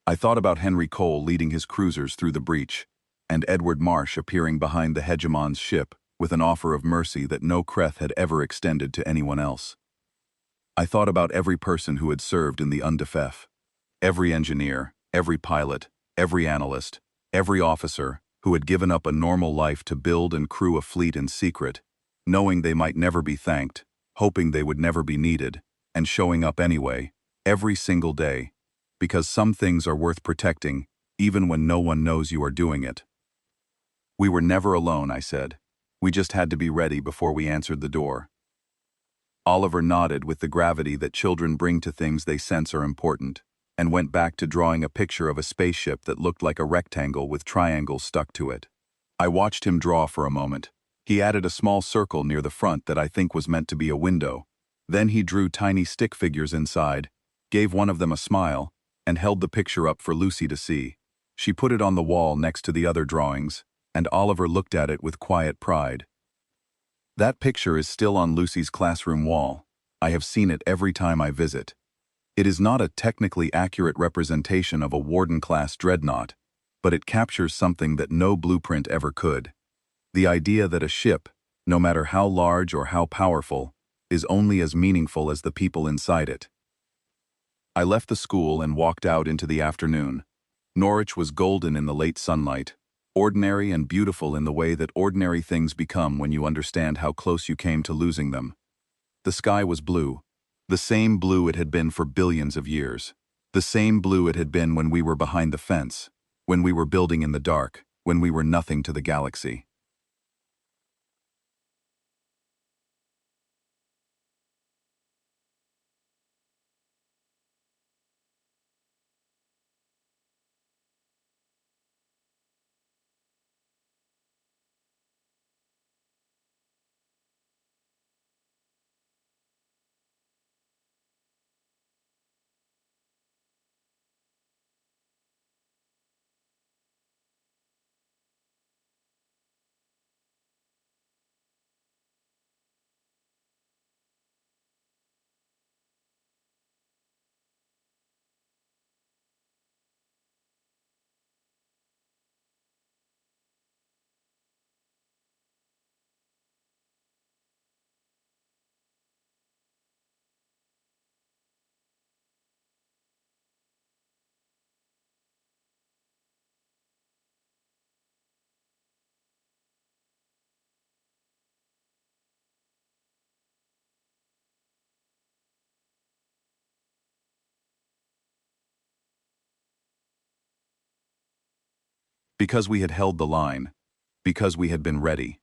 I thought about Henry Cole leading his cruisers through the breach, and Edward Marsh appearing behind the hegemon's ship with an offer of mercy that no Kreth had ever extended to anyone else. I thought about every person who had served in the Undefef, every engineer, every pilot, every analyst, every officer who had given up a normal life to build and crew a fleet in secret, knowing they might never be thanked, hoping they would never be needed, and showing up anyway, every single day, because some things are worth protecting, even when no one knows you are doing it. We were never alone, I said. We just had to be ready before we answered the door. Oliver nodded with the gravity that children bring to things they sense are important, and went back to drawing a picture of a spaceship that looked like a rectangle with triangles stuck to it. I watched him draw for a moment. He added a small circle near the front that I think was meant to be a window. Then he drew tiny stick figures inside, gave one of them a smile, and held the picture up for Lucy to see. She put it on the wall next to the other drawings, and Oliver looked at it with quiet pride. That picture is still on Lucy's classroom wall. I have seen it every time I visit. It is not a technically accurate representation of a Warden-class dreadnought, but it captures something that no blueprint ever could. The idea that a ship, no matter how large or how powerful, is only as meaningful as the people inside it. I left the school and walked out into the afternoon. Norwich was golden in the late sunlight, ordinary and beautiful in the way that ordinary things become when you understand how close you came to losing them. The sky was blue, the same blue it had been for billions of years, the same blue it had been when we were behind the fence, when we were building in the dark, when we were nothing to the galaxy. Because we had held the line, because we had been ready.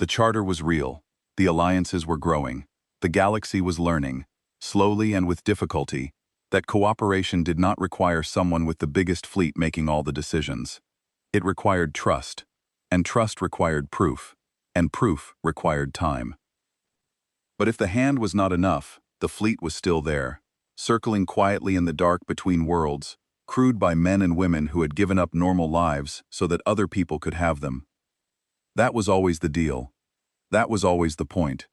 The charter was real, the alliances were growing, the galaxy was learning, slowly and with difficulty, that cooperation did not require someone with the biggest fleet making all the decisions. It required trust, and trust required proof, and proof required time. But if the hand was not enough, the fleet was still there, circling quietly in the dark between worlds, crewed by men and women who had given up normal lives so that other people could have them. That was always the deal. That was always the point.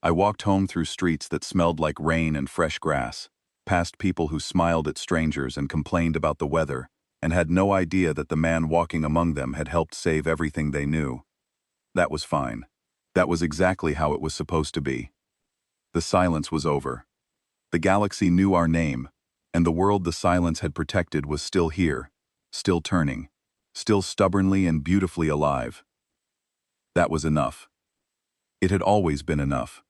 I walked home through streets that smelled like rain and fresh grass, past people who smiled at strangers and complained about the weather, and had no idea that the man walking among them had helped save everything they knew. That was fine. That was exactly how it was supposed to be. The silence was over. The galaxy knew our name, and the world the silence had protected was still here, still turning, still stubbornly and beautifully alive. That was enough. It had always been enough.